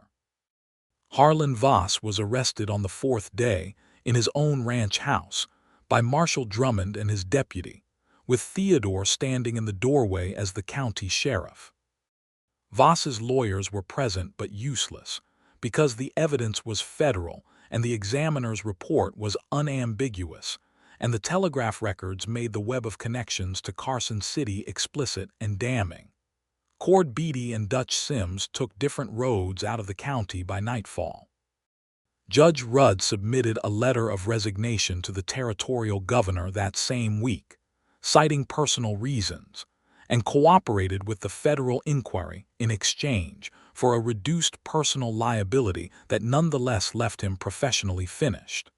Harlan Voss was arrested on the 4th day in his own ranch house by Marshal Drummond and his deputy, with Theodore standing in the doorway as the county sheriff. Voss's lawyers were present but useless, because the evidence was federal and the examiner's report was unambiguous, and the telegraph records made the web of connections to Carson City explicit and damning. Cord Beatty and Dutch Sims took different roads out of the county by nightfall. Judge Rudd submitted a letter of resignation to the territorial governor that same week, citing personal reasons, and cooperated with the federal inquiry in exchange for a reduced personal liability that nonetheless left him professionally finished.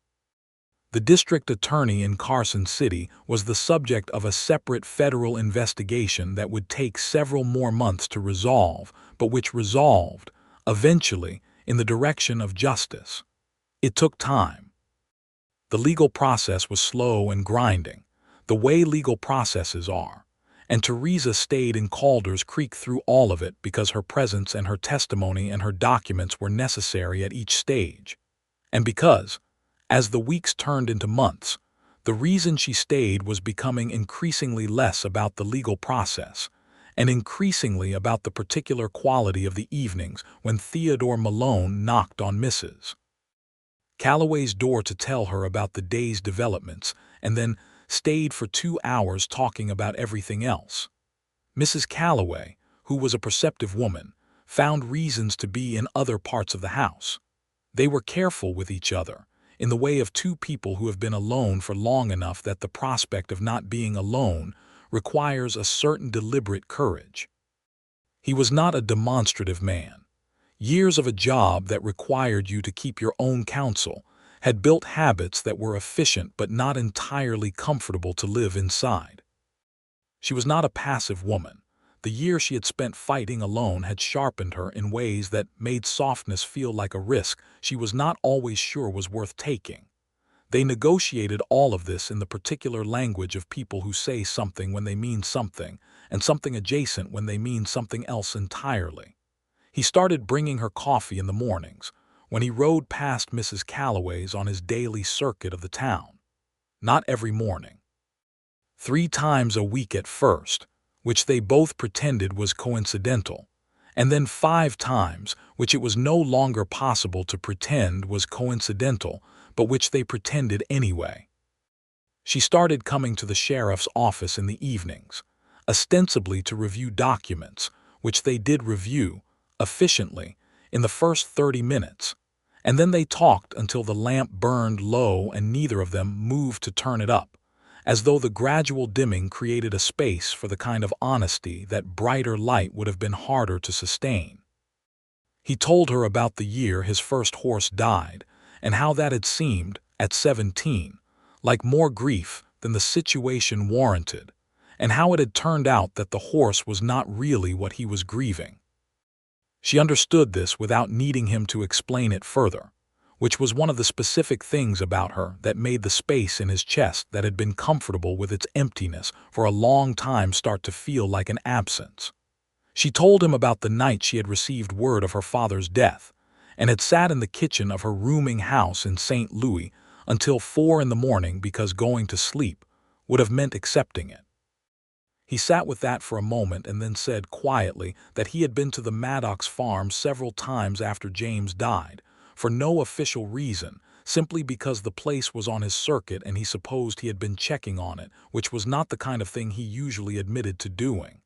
The district attorney in Carson City was the subject of a separate federal investigation that would take several more months to resolve, but which resolved, eventually, in the direction of justice. It took time. The legal process was slow and grinding, the way legal processes are, and Theresa stayed in Calder's Creek through all of it because her presence and her testimony and her documents were necessary at each stage, and because, as the weeks turned into months, the reason she stayed was becoming increasingly less about the legal process and increasingly about the particular quality of the evenings when Theodore Malone knocked on Mrs. Calloway's door to tell her about the day's developments and then stayed for 2 hours talking about everything else. Mrs. Calloway, who was a perceptive woman, found reasons to be in other parts of the house. They were careful with each other, in the way of 2 people who have been alone for long enough that the prospect of not being alone requires a certain deliberate courage. He was not a demonstrative man. Years of a job that required you to keep your own counsel had built habits that were efficient but not entirely comfortable to live inside. She was not a passive woman. The year she had spent fighting alone had sharpened her in ways that made softness feel like a risk she was not always sure was worth taking. They negotiated all of this in the particular language of people who say something when they mean something, and something adjacent when they mean something else entirely. He started bringing her coffee in the mornings, when he rode past Mrs. Calloway's on his daily circuit of the town. Not every morning. 3 times a week at first, which they both pretended was coincidental, and then 5 times, which it was no longer possible to pretend was coincidental, but which they pretended anyway. She started coming to the sheriff's office in the evenings, ostensibly to review documents, which they did review, efficiently, in the first 30 minutes, and then they talked until the lamp burned low and neither of them moved to turn it up, as though the gradual dimming created a space for the kind of honesty that brighter light would have been harder to sustain. He told her about the year his first horse died, and how that had seemed, at 17, like more grief than the situation warranted, and how it had turned out that the horse was not really what he was grieving. She understood this without needing him to explain it further, which was one of the specific things about her that made the space in his chest that had been comfortable with its emptiness for a long time start to feel like an absence. She told him about the night she had received word of her father's death, and had sat in the kitchen of her rooming house in St. Louis until 4 in the morning because going to sleep would have meant accepting it. He sat with that for a moment and then said quietly that he had been to the Maddox farm several times after James died, for no official reason, simply because the place was on his circuit and he supposed he had been checking on it, which was not the kind of thing he usually admitted to doing.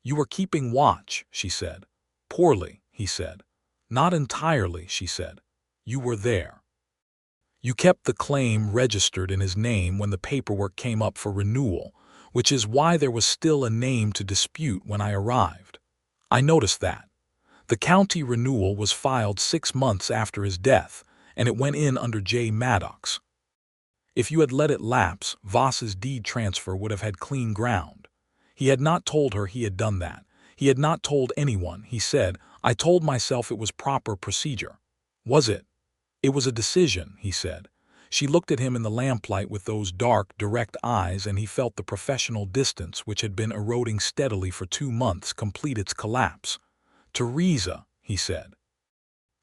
"You were keeping watch," she said. "Poorly," he said. "Not entirely," she said. "You were there. You kept the claim registered in his name when the paperwork came up for renewal, which is why there was still a name to dispute when I arrived. I noticed that. The county renewal was filed 6 months after his death, and it went in under J. Maddox. If you had let it lapse, Voss's deed transfer would have had clean ground. He had not told her he had done that. He had not told anyone, he said. I told myself it was proper procedure. Was it? It was a decision, he said. She looked at him in the lamplight with those dark, direct eyes, and he felt the professional distance which had been eroding steadily for 2 months complete its collapse. "Theresa," he said.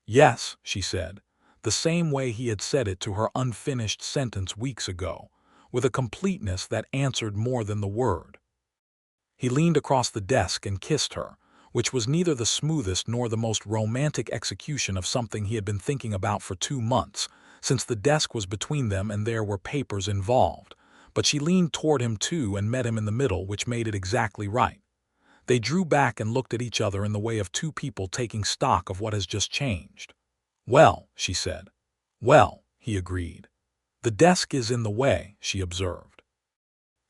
"Yes," she said, the same way he had said it to her unfinished sentence weeks ago, with a completeness that answered more than the word. He leaned across the desk and kissed her, which was neither the smoothest nor the most romantic execution of something he had been thinking about for 2 months, since the desk was between them and there were papers involved, but she leaned toward him too and met him in the middle, which made it exactly right. They drew back and looked at each other in the way of two people taking stock of what has just changed. "Well," she said. "Well," he agreed. "The desk is in the way," she observed.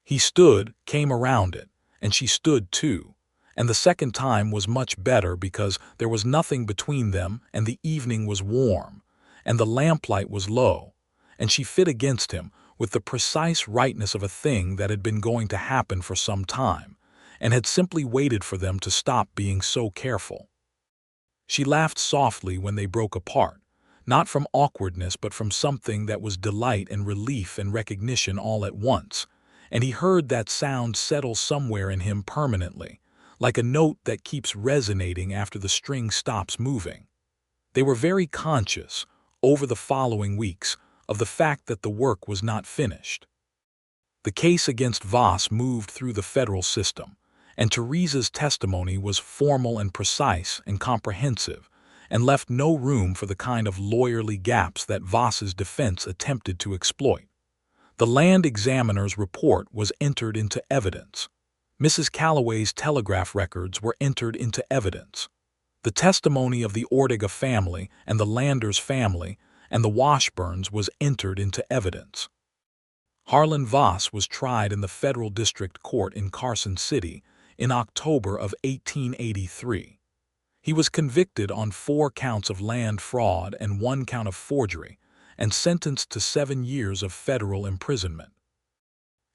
He stood, came around it, and she stood too, and the second time was much better because there was nothing between them and the evening was warm, and the lamplight was low, and she fit against him with the precise rightness of a thing that had been going to happen for some time, and had simply waited for them to stop being so careful. She laughed softly when they broke apart, not from awkwardness but from something that was delight and relief and recognition all at once, and he heard that sound settle somewhere in him permanently, like a note that keeps resonating after the string stops moving. They were very conscious, over the following weeks, of the fact that the work was not finished. The case against Voss moved through the federal system, and Theresa's testimony was formal and precise and comprehensive, and left no room for the kind of lawyerly gaps that Voss's defense attempted to exploit. The land examiner's report was entered into evidence. Mrs. Calloway's telegraph records were entered into evidence. The testimony of the Ortega family and the Landers family and the Washburns was entered into evidence. Harlan Voss was tried in the Federal District Court in Carson City in October of 1883. He was convicted on 4 counts of land fraud and 1 count of forgery, and sentenced to 7 years of federal imprisonment.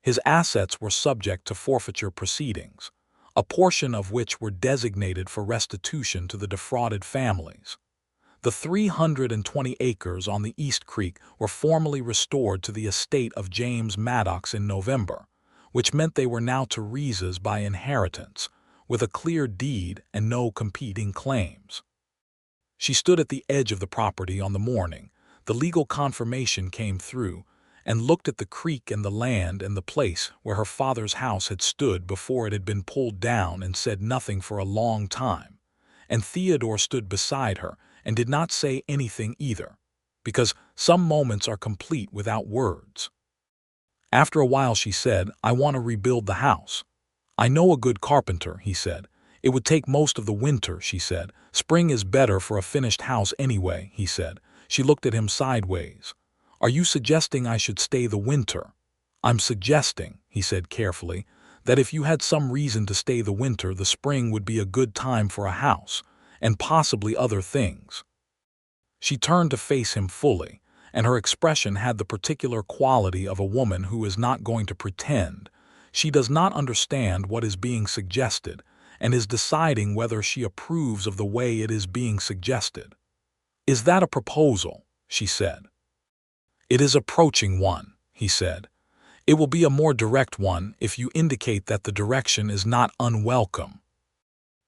His assets were subject to forfeiture proceedings, a portion of which were designated for restitution to the defrauded families. The 320 acres on the East Creek were formally restored to the estate of James Maddox in November, which meant they were now Theresa's by inheritance, with a clear deed and no competing claims. She stood at the edge of the property on the morning the legal confirmation came through, and looked at the creek and the land and the place where her father's house had stood before it had been pulled down, and said nothing for a long time. And Theodore stood beside her and did not say anything either, because some moments are complete without words. After a while she said, "I want to rebuild the house." "I know a good carpenter," he said. "It would take most of the winter," she said. "Spring is better for a finished house anyway," he said. She looked at him sideways. "Are you suggesting I should stay the winter?" "I'm suggesting," he said carefully, "that if you had some reason to stay the winter, the spring would be a good time for a house, and possibly other things." She turned to face him fully, and her expression had the particular quality of a woman who is not going to pretend. She does not understand what is being suggested and is deciding whether she approves of the way it is being suggested. "Is that a proposal?" she said. "It is approaching one," he said. "It will be a more direct one if you indicate that the direction is not unwelcome."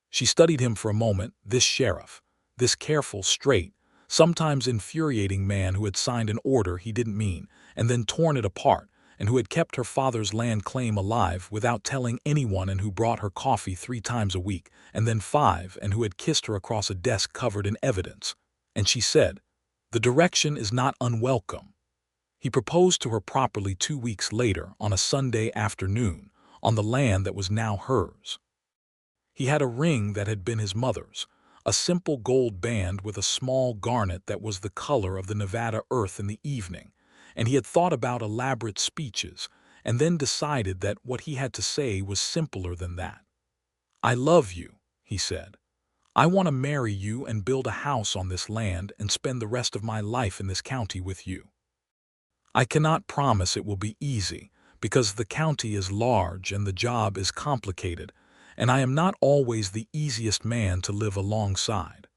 She studied him for a moment, this sheriff, this careful, straight, sometimes infuriating man who had signed an order he didn't mean and then torn it apart, and who had kept her father's land claim alive without telling anyone, and who brought her coffee 3 times a week, and then 5, and who had kissed her across a desk covered in evidence. And she said, "The direction is not unwelcome." He proposed to her properly 2 weeks later on a Sunday afternoon on the land that was now hers. He had a ring that had been his mother's, a simple gold band with a small garnet that was the color of the Nevada earth in the evening, and he had thought about elaborate speeches and then decided that what he had to say was simpler than that. "I love you," he said. "I want to marry you and build a house on this land and spend the rest of my life in this county with you. I cannot promise it will be easy, because the county is large and the job is complicated, and I am not always the easiest man to live alongside.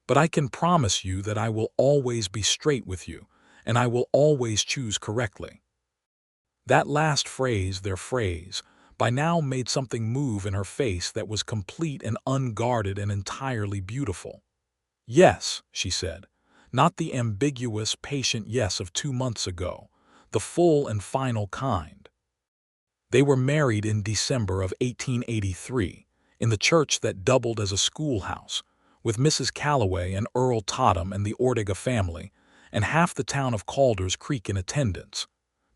But I can promise you that I will always be straight with you, and I will always choose correctly." That last phrase, their phrase, by now made something move in her face that was complete and unguarded and entirely beautiful. "Yes," she said, not the ambiguous, patient yes of 2 months ago, the full and final kind. They were married in December of 1883, in the church that doubled as a schoolhouse, with Mrs. Calloway and Earl Totham and the Ortega family, and half the town of Calder's Creek in attendance,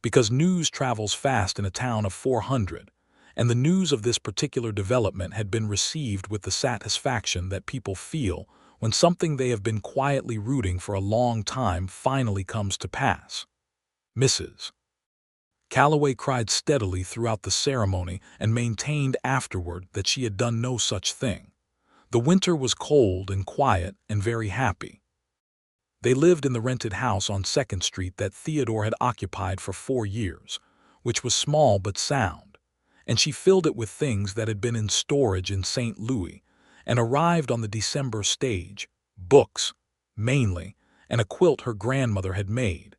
because news travels fast in a town of 400, and the news of this particular development had been received with the satisfaction that people feel when something they have been quietly rooting for a long time finally comes to pass. Mrs. Calloway cried steadily throughout the ceremony and maintained afterward that she had done no such thing. The winter was cold and quiet and very happy. They lived in the rented house on 2nd Street that Theodore had occupied for 4 years, which was small but sound, and she filled it with things that had been in storage in St. Louis and arrived on the December stage: books, mainly, and a quilt her grandmother had made,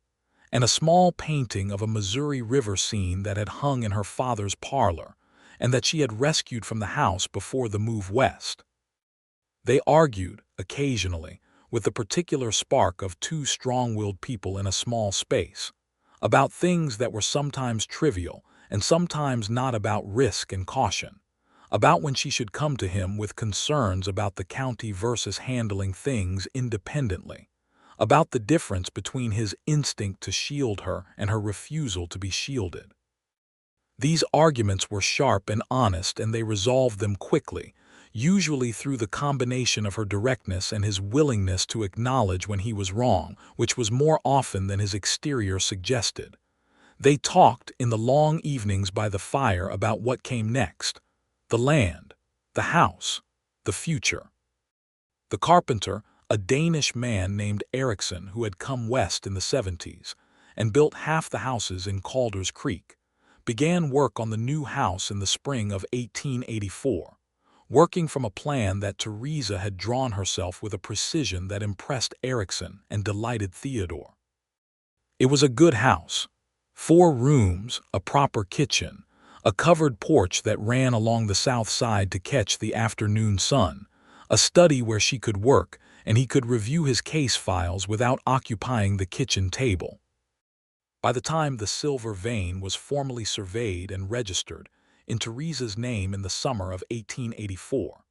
and a small painting of a Missouri River scene that had hung in her father's parlor and that she had rescued from the house before the move west. They argued, occasionally, with the particular spark of 2 strong-willed people in a small space, about things that were sometimes trivial and sometimes not, about risk and caution, about when she should come to him with concerns about the county versus handling things independently, about the difference between his instinct to shield her and her refusal to be shielded. These arguments were sharp and honest, and they resolved them quickly, usually through the combination of her directness and his willingness to acknowledge when he was wrong, which was more often than his exterior suggested. They talked in the long evenings by the fire about what came next: the land, the house, the future. The carpenter, a Danish man named Erickson who had come west in the 70s and built half the houses in Calder's Creek, began work on the new house in the spring of 1884, working from a plan that Theresa had drawn herself with a precision that impressed Erickson and delighted Theodore. It was a good house: 4 rooms, a proper kitchen, a covered porch that ran along the south side to catch the afternoon sun, a study where she could work and he could review his case files without occupying the kitchen table. By the time the silver vein was formally surveyed and registered in Theresa's name in the summer of 1884,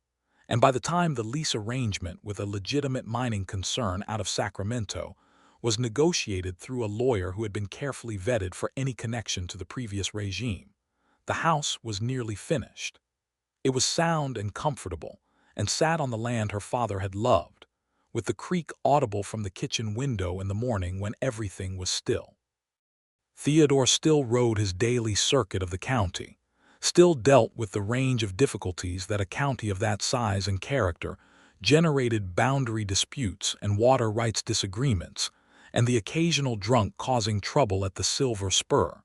and by the time the lease arrangement with a legitimate mining concern out of Sacramento was negotiated through a lawyer who had been carefully vetted for any connection to the previous regime. The house was nearly finished. It was sound and comfortable, and sat on the land her father had loved, with the creak audible from the kitchen window in the morning when everything was still. Theodore still rode his daily circuit of the county, still dealt with the range of difficulties that a county of that size and character generated: boundary disputes and water rights disagreements, and the occasional drunk causing trouble at the Silver Spur.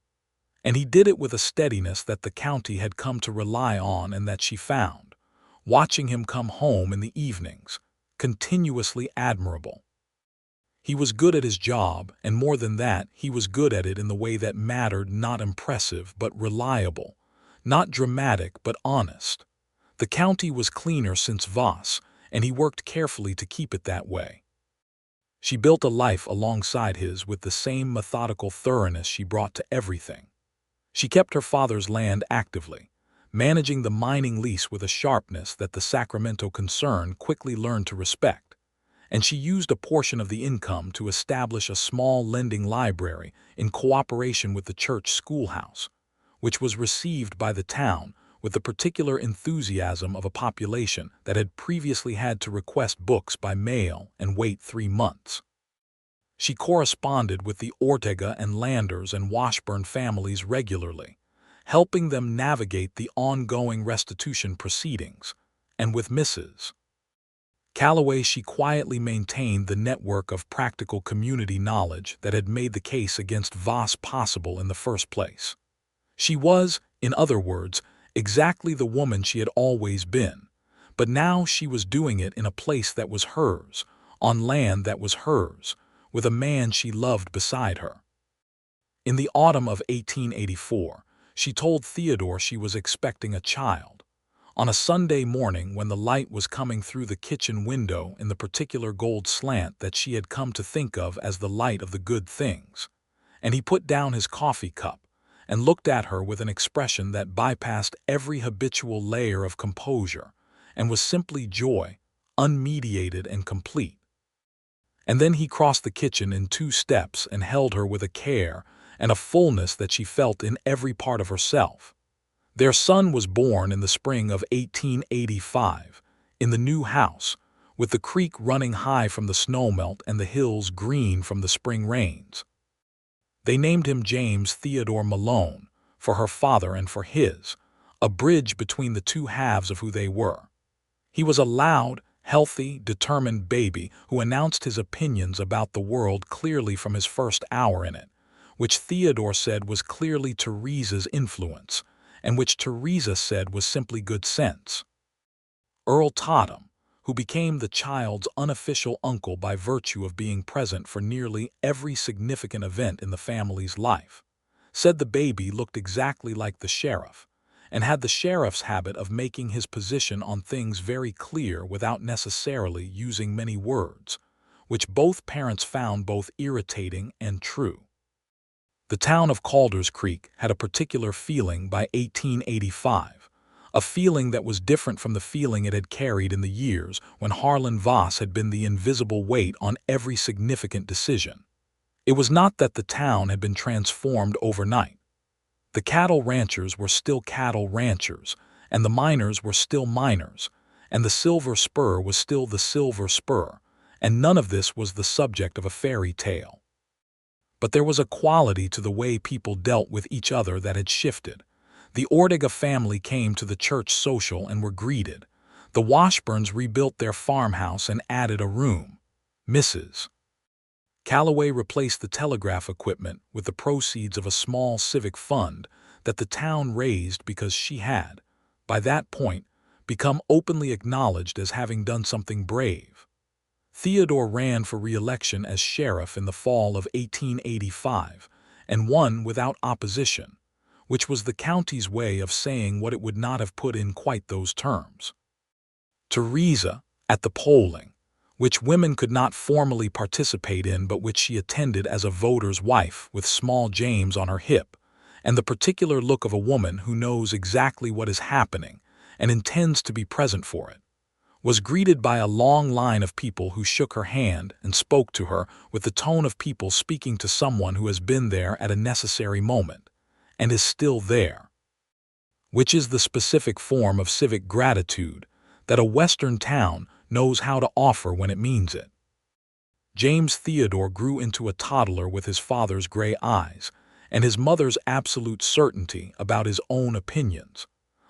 And he did it with a steadiness that the county had come to rely on and that she found, watching him come home in the evenings, continuously admirable. He was good at his job, and more than that, he was good at it in the way that mattered: not impressive but reliable, not dramatic but honest. The county was cleaner since Voss, and he worked carefully to keep it that way. She built a life alongside his with the same methodical thoroughness she brought to everything. She kept her father's land actively, managing the mining lease with a sharpness that the Sacramento concern quickly learned to respect, and she used a portion of the income to establish a small lending library in cooperation with the church schoolhouse, which was received by the town with the particular enthusiasm of a population that had previously had to request books by mail and wait 3 months. She corresponded with the Ortega and Landers and Washburn families regularly, helping them navigate the ongoing restitution proceedings, and with Mrs. Calloway she quietly maintained the network of practical community knowledge that had made the case against Voss possible in the first place. She was, in other words, exactly the woman she had always been, but now she was doing it in a place that was hers, on land that was hers, with a man she loved beside her. In the autumn of 1884, she told Theodore she was expecting a child. On a Sunday morning when the light was coming through the kitchen window in the particular gold slant that she had come to think of as the light of the good things, and he put down his coffee cup and looked at her with an expression that bypassed every habitual layer of composure and was simply joy, unmediated and complete. And then he crossed the kitchen in 2 steps and held her with a care and a fullness that she felt in every part of herself. Their son was born in the spring of 1885, in the new house, with the creek running high from the snowmelt and the hills green from the spring rains. They named him James Theodore Malone, for her father and for his, a bridge between the 2 halves of who they were. He was a loud, healthy, determined baby who announced his opinions about the world clearly from his first hour in it, which Theodore said was clearly Theresa's influence, and which Theresa said was simply good sense. Earl Totham, who became the child's unofficial uncle by virtue of being present for nearly every significant event in the family's life, said the baby looked exactly like the sheriff, and had the sheriff's habit of making his position on things very clear without necessarily using many words, which both parents found both irritating and true. The town of Calder's Creek had a particular feeling by 1885, a feeling that was different from the feeling it had carried in the years when Harlan Voss had been the invisible weight on every significant decision. It was not that the town had been transformed overnight. The cattle ranchers were still cattle ranchers, and the miners were still miners, and the Silver Spur was still the Silver Spur, and none of this was the subject of a fairy tale. But there was a quality to the way people dealt with each other that had shifted. The Ortega family came to the church social and were greeted. The Washburns rebuilt their farmhouse and added a room. Mrs. Calloway replaced the telegraph equipment with the proceeds of a small civic fund that the town raised because she had, by that point, become openly acknowledged as having done something brave. Theodore ran for re-election as sheriff in the fall of 1885 and won without opposition, which was the county's way of saying what it would not have put in quite those terms. Theresa, at the polling, which women could not formally participate in but which she attended as a voter's wife with small James on her hip, and the particular look of a woman who knows exactly what is happening and intends to be present for it, was greeted by a long line of people who shook her hand and spoke to her with the tone of people speaking to someone who has been there at a necessary moment, and is still there, which is the specific form of civic gratitude that a Western town knows how to offer when it means it. James Theodore grew into a toddler with his father's gray eyes and his mother's absolute certainty about his own opinions,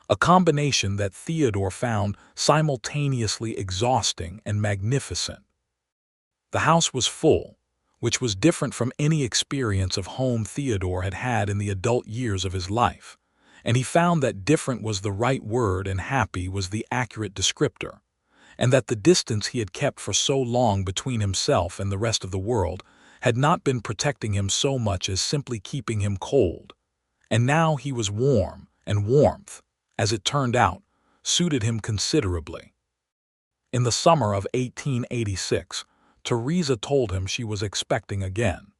a combination that Theodore found simultaneously exhausting and magnificent. The house was full, which was different from any experience of home Theodore had had in the adult years of his life, and he found that different was the right word and happy was the accurate descriptor, and that the distance he had kept for so long between himself and the rest of the world had not been protecting him so much as simply keeping him cold. And now he was warm, and warmth, as it turned out, suited him considerably. In the summer of 1886, Theresa told him she was expecting again.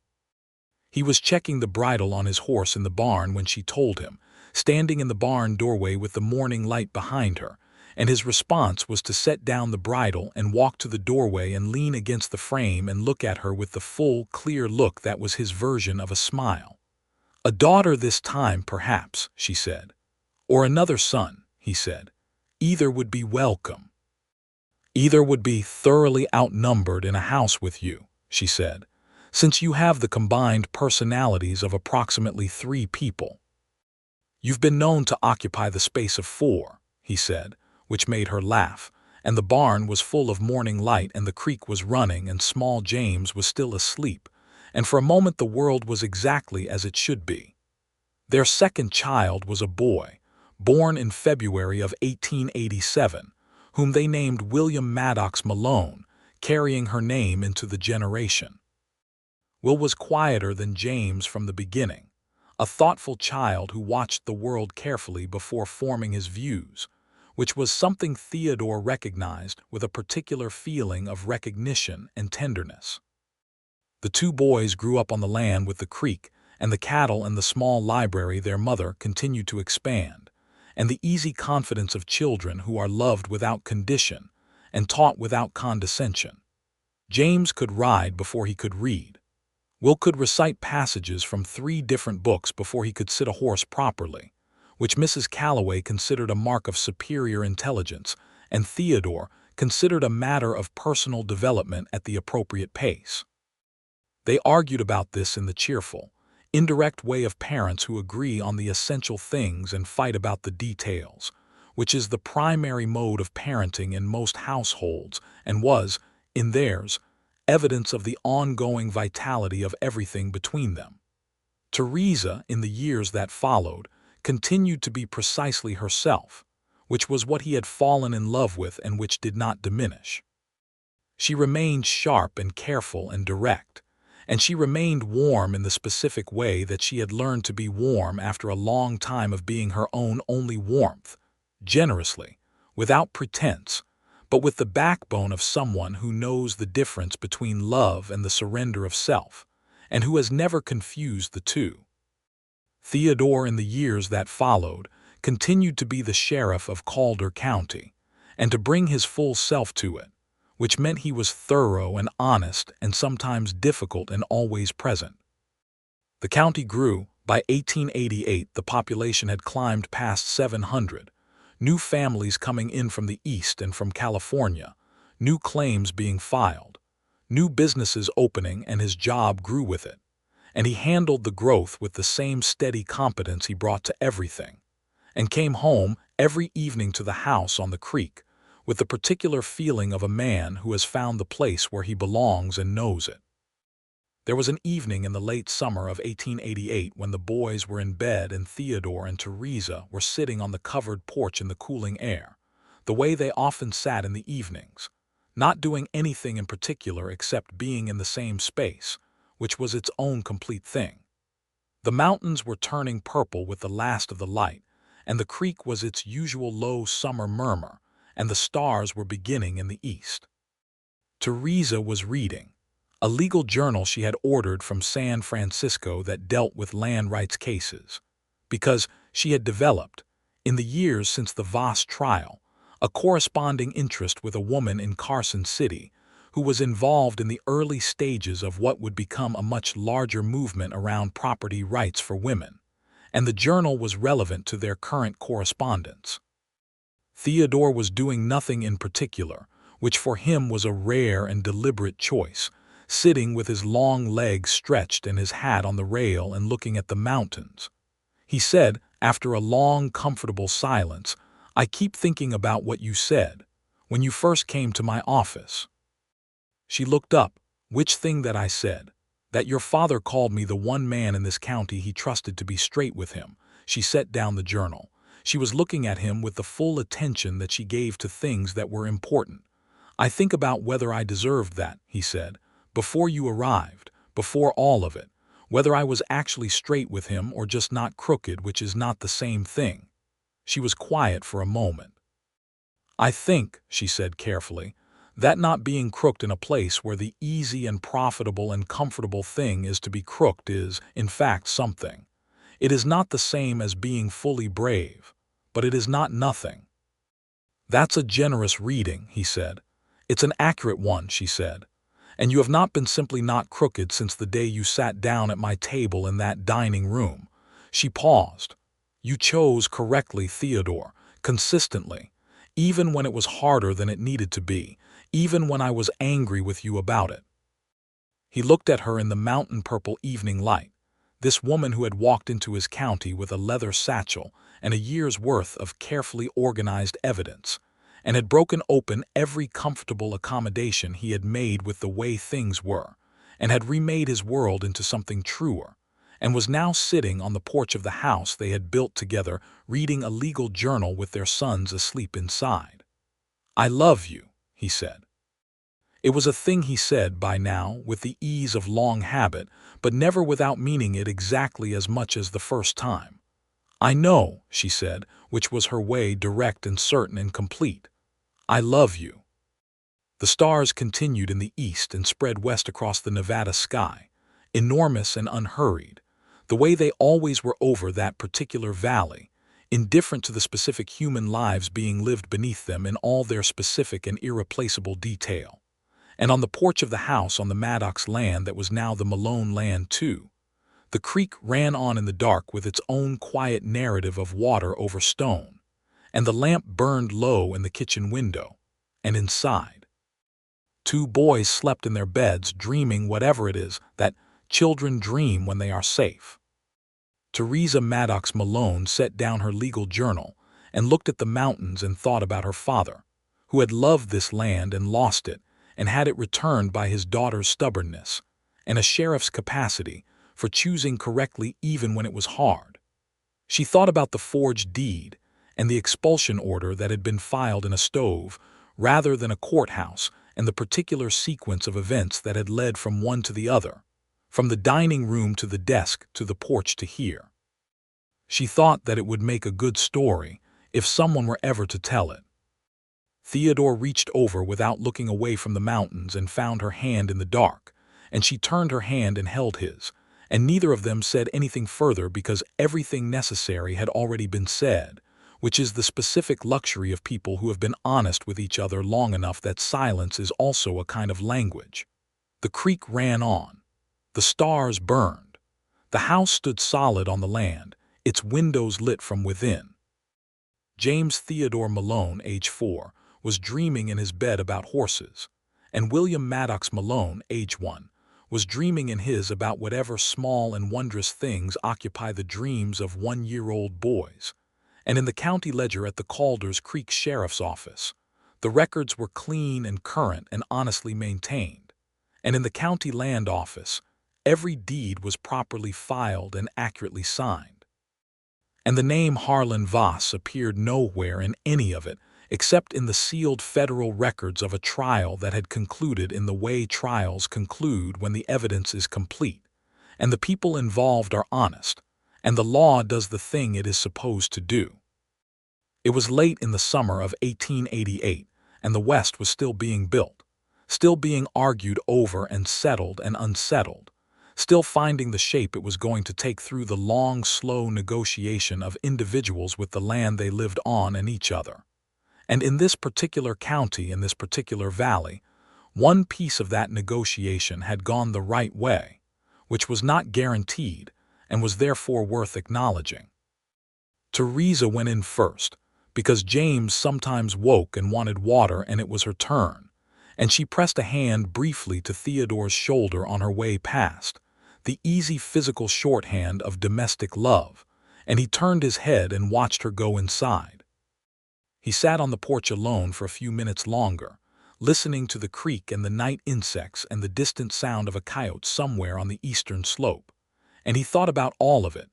He was checking the bridle on his horse in the barn when she told him, standing in the barn doorway with the morning light behind her, and his response was to set down the bridle and walk to the doorway and lean against the frame and look at her with the full, clear look that was his version of a smile. "A daughter this time, perhaps," she said. "Or another son," he said. "Either would be welcome." "Either would be thoroughly outnumbered in a house with you," she said, "since you have the combined personalities of approximately 3 people. You've been known to occupy the space of 4, he said, which made her laugh, and the barn was full of morning light and the creek was running and small James was still asleep, and for a moment the world was exactly as it should be. Their second child was a boy, born in February of 1887, whom they named William Maddox Malone, carrying her name into the generation. Will was quieter than James from the beginning, a thoughtful child who watched the world carefully before forming his views, which was something Theodore recognized with a particular feeling of recognition and tenderness. The 2 boys grew up on the land with the creek, and the cattle and the small library their mother continued to expand, and the easy confidence of children who are loved without condition and taught without condescension. James could ride before he could read. Will could recite passages from 3 different books before he could sit a horse properly, which Mrs. Calloway considered a mark of superior intelligence, and Theodore considered a matter of personal development at the appropriate pace. They argued about this in the cheerful, indirect way of parents who agree on the essential things and fight about the details, which is the primary mode of parenting in most households and was, in theirs, evidence of the ongoing vitality of everything between them. Theresa, in the years that followed, continued to be precisely herself, which was what he had fallen in love with and which did not diminish. She remained sharp and careful and direct, and she remained warm in the specific way that she had learned to be warm after a long time of being her own only warmth, generously, without pretense, but with the backbone of someone who knows the difference between love and the surrender of self, and who has never confused the two. Theodore, in the years that followed, continued to be the sheriff of Calder County, and to bring his full self to it, which meant he was thorough and honest and sometimes difficult and always present. The county grew. By 1888, the population had climbed past 700, new families coming in from the East and from California, new claims being filed, new businesses opening, and his job grew with it. And he handled the growth with the same steady competence he brought to everything, and came home every evening to the house on the creek with the particular feeling of a man who has found the place where he belongs and knows it. There was an evening in the late summer of 1888 when the boys were in bed and Theodore and Theresa were sitting on the covered porch in the cooling air, the way they often sat in the evenings, not doing anything in particular except being in the same space, which was its own complete thing. The mountains were turning purple with the last of the light, and the creek was its usual low summer murmur, and the stars were beginning in the east. Theresa was reading a legal journal she had ordered from San Francisco that dealt with land rights cases, because she had developed, in the years since the Voss trial, a corresponding interest with a woman in Carson City who was involved in the early stages of what would become a much larger movement around property rights for women, and the journal was relevant to their current correspondence. Theodore was doing nothing in particular, which for him was a rare and deliberate choice, sitting with his long legs stretched and his hat on the rail and looking at the mountains. He said, after a long, comfortable silence, "I keep thinking about what you said when you first came to my office." She looked up. "Which thing that I said?" "That your father called me the one man in this county he trusted to be straight with him." She set down the journal. She was looking at him with the full attention that she gave to things that were important. "I think about whether I deserved that," he said, "before you arrived, before all of it, whether I was actually straight with him or just not crooked, which is not the same thing." She was quiet for a moment. "I think," she said carefully, "that not being crooked in a place where the easy and profitable and comfortable thing is to be crooked is, in fact, something. It is not the same as being fully brave, but it is not nothing." "That's a generous reading," he said. "It's an accurate one," she said. "And you have not been simply not crooked since the day you sat down at my table in that dining room." She paused. "You chose correctly, Theodore, consistently, even when it was harder than it needed to be, even when I was angry with you about it." He looked at her in the mountain-purple evening light, this woman who had walked into his county with a leather satchel and a year's worth of carefully organized evidence, and had broken open every comfortable accommodation he had made with the way things were, and had remade his world into something truer, and was now sitting on the porch of the house they had built together, reading a legal journal with their sons asleep inside. "I love you," he said. It was a thing he said by now with the ease of long habit, but never without meaning it exactly as much as the first time. "I know," she said, which was her way, direct and certain and complete. "I love you." The stars continued in the east and spread west across the Nevada sky, enormous and unhurried, the way they always were over that particular valley, indifferent to the specific human lives being lived beneath them in all their specific and irreplaceable detail. And on the porch of the house on the Maddox land that was now the Malone land too, the creek ran on in the dark with its own quiet narrative of water over stone, and the lamp burned low in the kitchen window, and inside, two boys slept in their beds dreaming whatever it is that children dream when they are safe. Theresa Maddox Malone set down her legal journal and looked at the mountains and thought about her father, who had loved this land and lost it, and had it returned by his daughter's stubbornness, and a sheriff's capacity for choosing correctly even when it was hard. She thought about the forged deed and the expulsion order that had been filed in a stove rather than a courthouse, and the particular sequence of events that had led from one to the other, from the dining room to the desk to the porch to here. She thought that it would make a good story if someone were ever to tell it. Theodore reached over without looking away from the mountains and found her hand in the dark, and she turned her hand and held his, and neither of them said anything further because everything necessary had already been said, which is the specific luxury of people who have been honest with each other long enough that silence is also a kind of language. The creek ran on. The stars burned. The house stood solid on the land, its windows lit from within. James Theodore Malone, age 4, was dreaming in his bed about horses, and William Maddox Malone, age 1, was dreaming in his about whatever small and wondrous things occupy the dreams of one-year-old boys. And in the county ledger at the Calder's Creek Sheriff's Office, the records were clean and current and honestly maintained. And in the county land office, every deed was properly filed and accurately signed. And the name Harlan Voss appeared nowhere in any of it, except in the sealed federal records of a trial that had concluded in the way trials conclude when the evidence is complete, and the people involved are honest, and the law does the thing it is supposed to do. It was late in the summer of 1888, and the West was still being built, still being argued over and settled and unsettled, still finding the shape it was going to take through the long, slow negotiation of individuals with the land they lived on and each other. And in this particular county, in this particular valley, one piece of that negotiation had gone the right way, which was not guaranteed and was therefore worth acknowledging. Theresa went in first, because James sometimes woke and wanted water and it was her turn, and she pressed a hand briefly to Theodore's shoulder on her way past, the easy physical shorthand of domestic love, and he turned his head and watched her go inside. He sat on the porch alone for a few minutes longer, listening to the creek and the night insects and the distant sound of a coyote somewhere on the eastern slope, and he thought about all of it: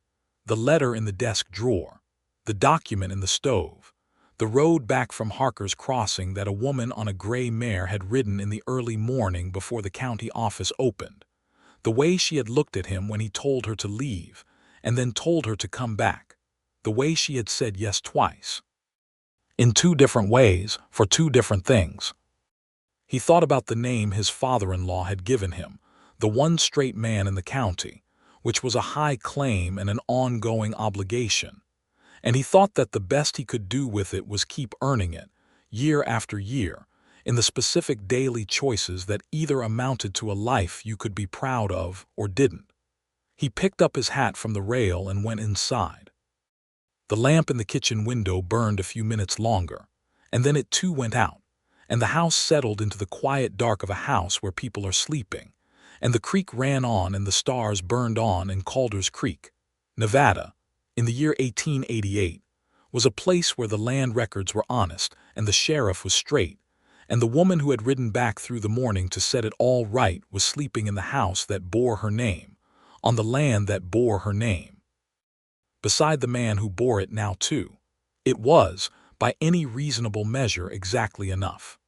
the letter in the desk drawer, the document in the stove, the road back from Harker's Crossing that a woman on a gray mare had ridden in the early morning before the county office opened, the way she had looked at him when he told her to leave and then told her to come back, the way she had said yes twice, in two different ways, for two different things. He thought about the name his father-in-law had given him, the one straight man in the county, which was a high claim and an ongoing obligation, and he thought that the best he could do with it was keep earning it, year after year, in the specific daily choices that either amounted to a life you could be proud of or didn't. He picked up his hat from the rail and went inside. The lamp in the kitchen window burned a few minutes longer, and then it too went out, and the house settled into the quiet dark of a house where people are sleeping, and the creek ran on and the stars burned on, and Calder's Creek, Nevada, in the year 1888, was a place where the land records were honest and the sheriff was straight, and the woman who had ridden back through the morning to set it all right was sleeping in the house that bore her name, on the land that bore her name. Beside the man who bore it now too, it was, by any reasonable measure, exactly enough.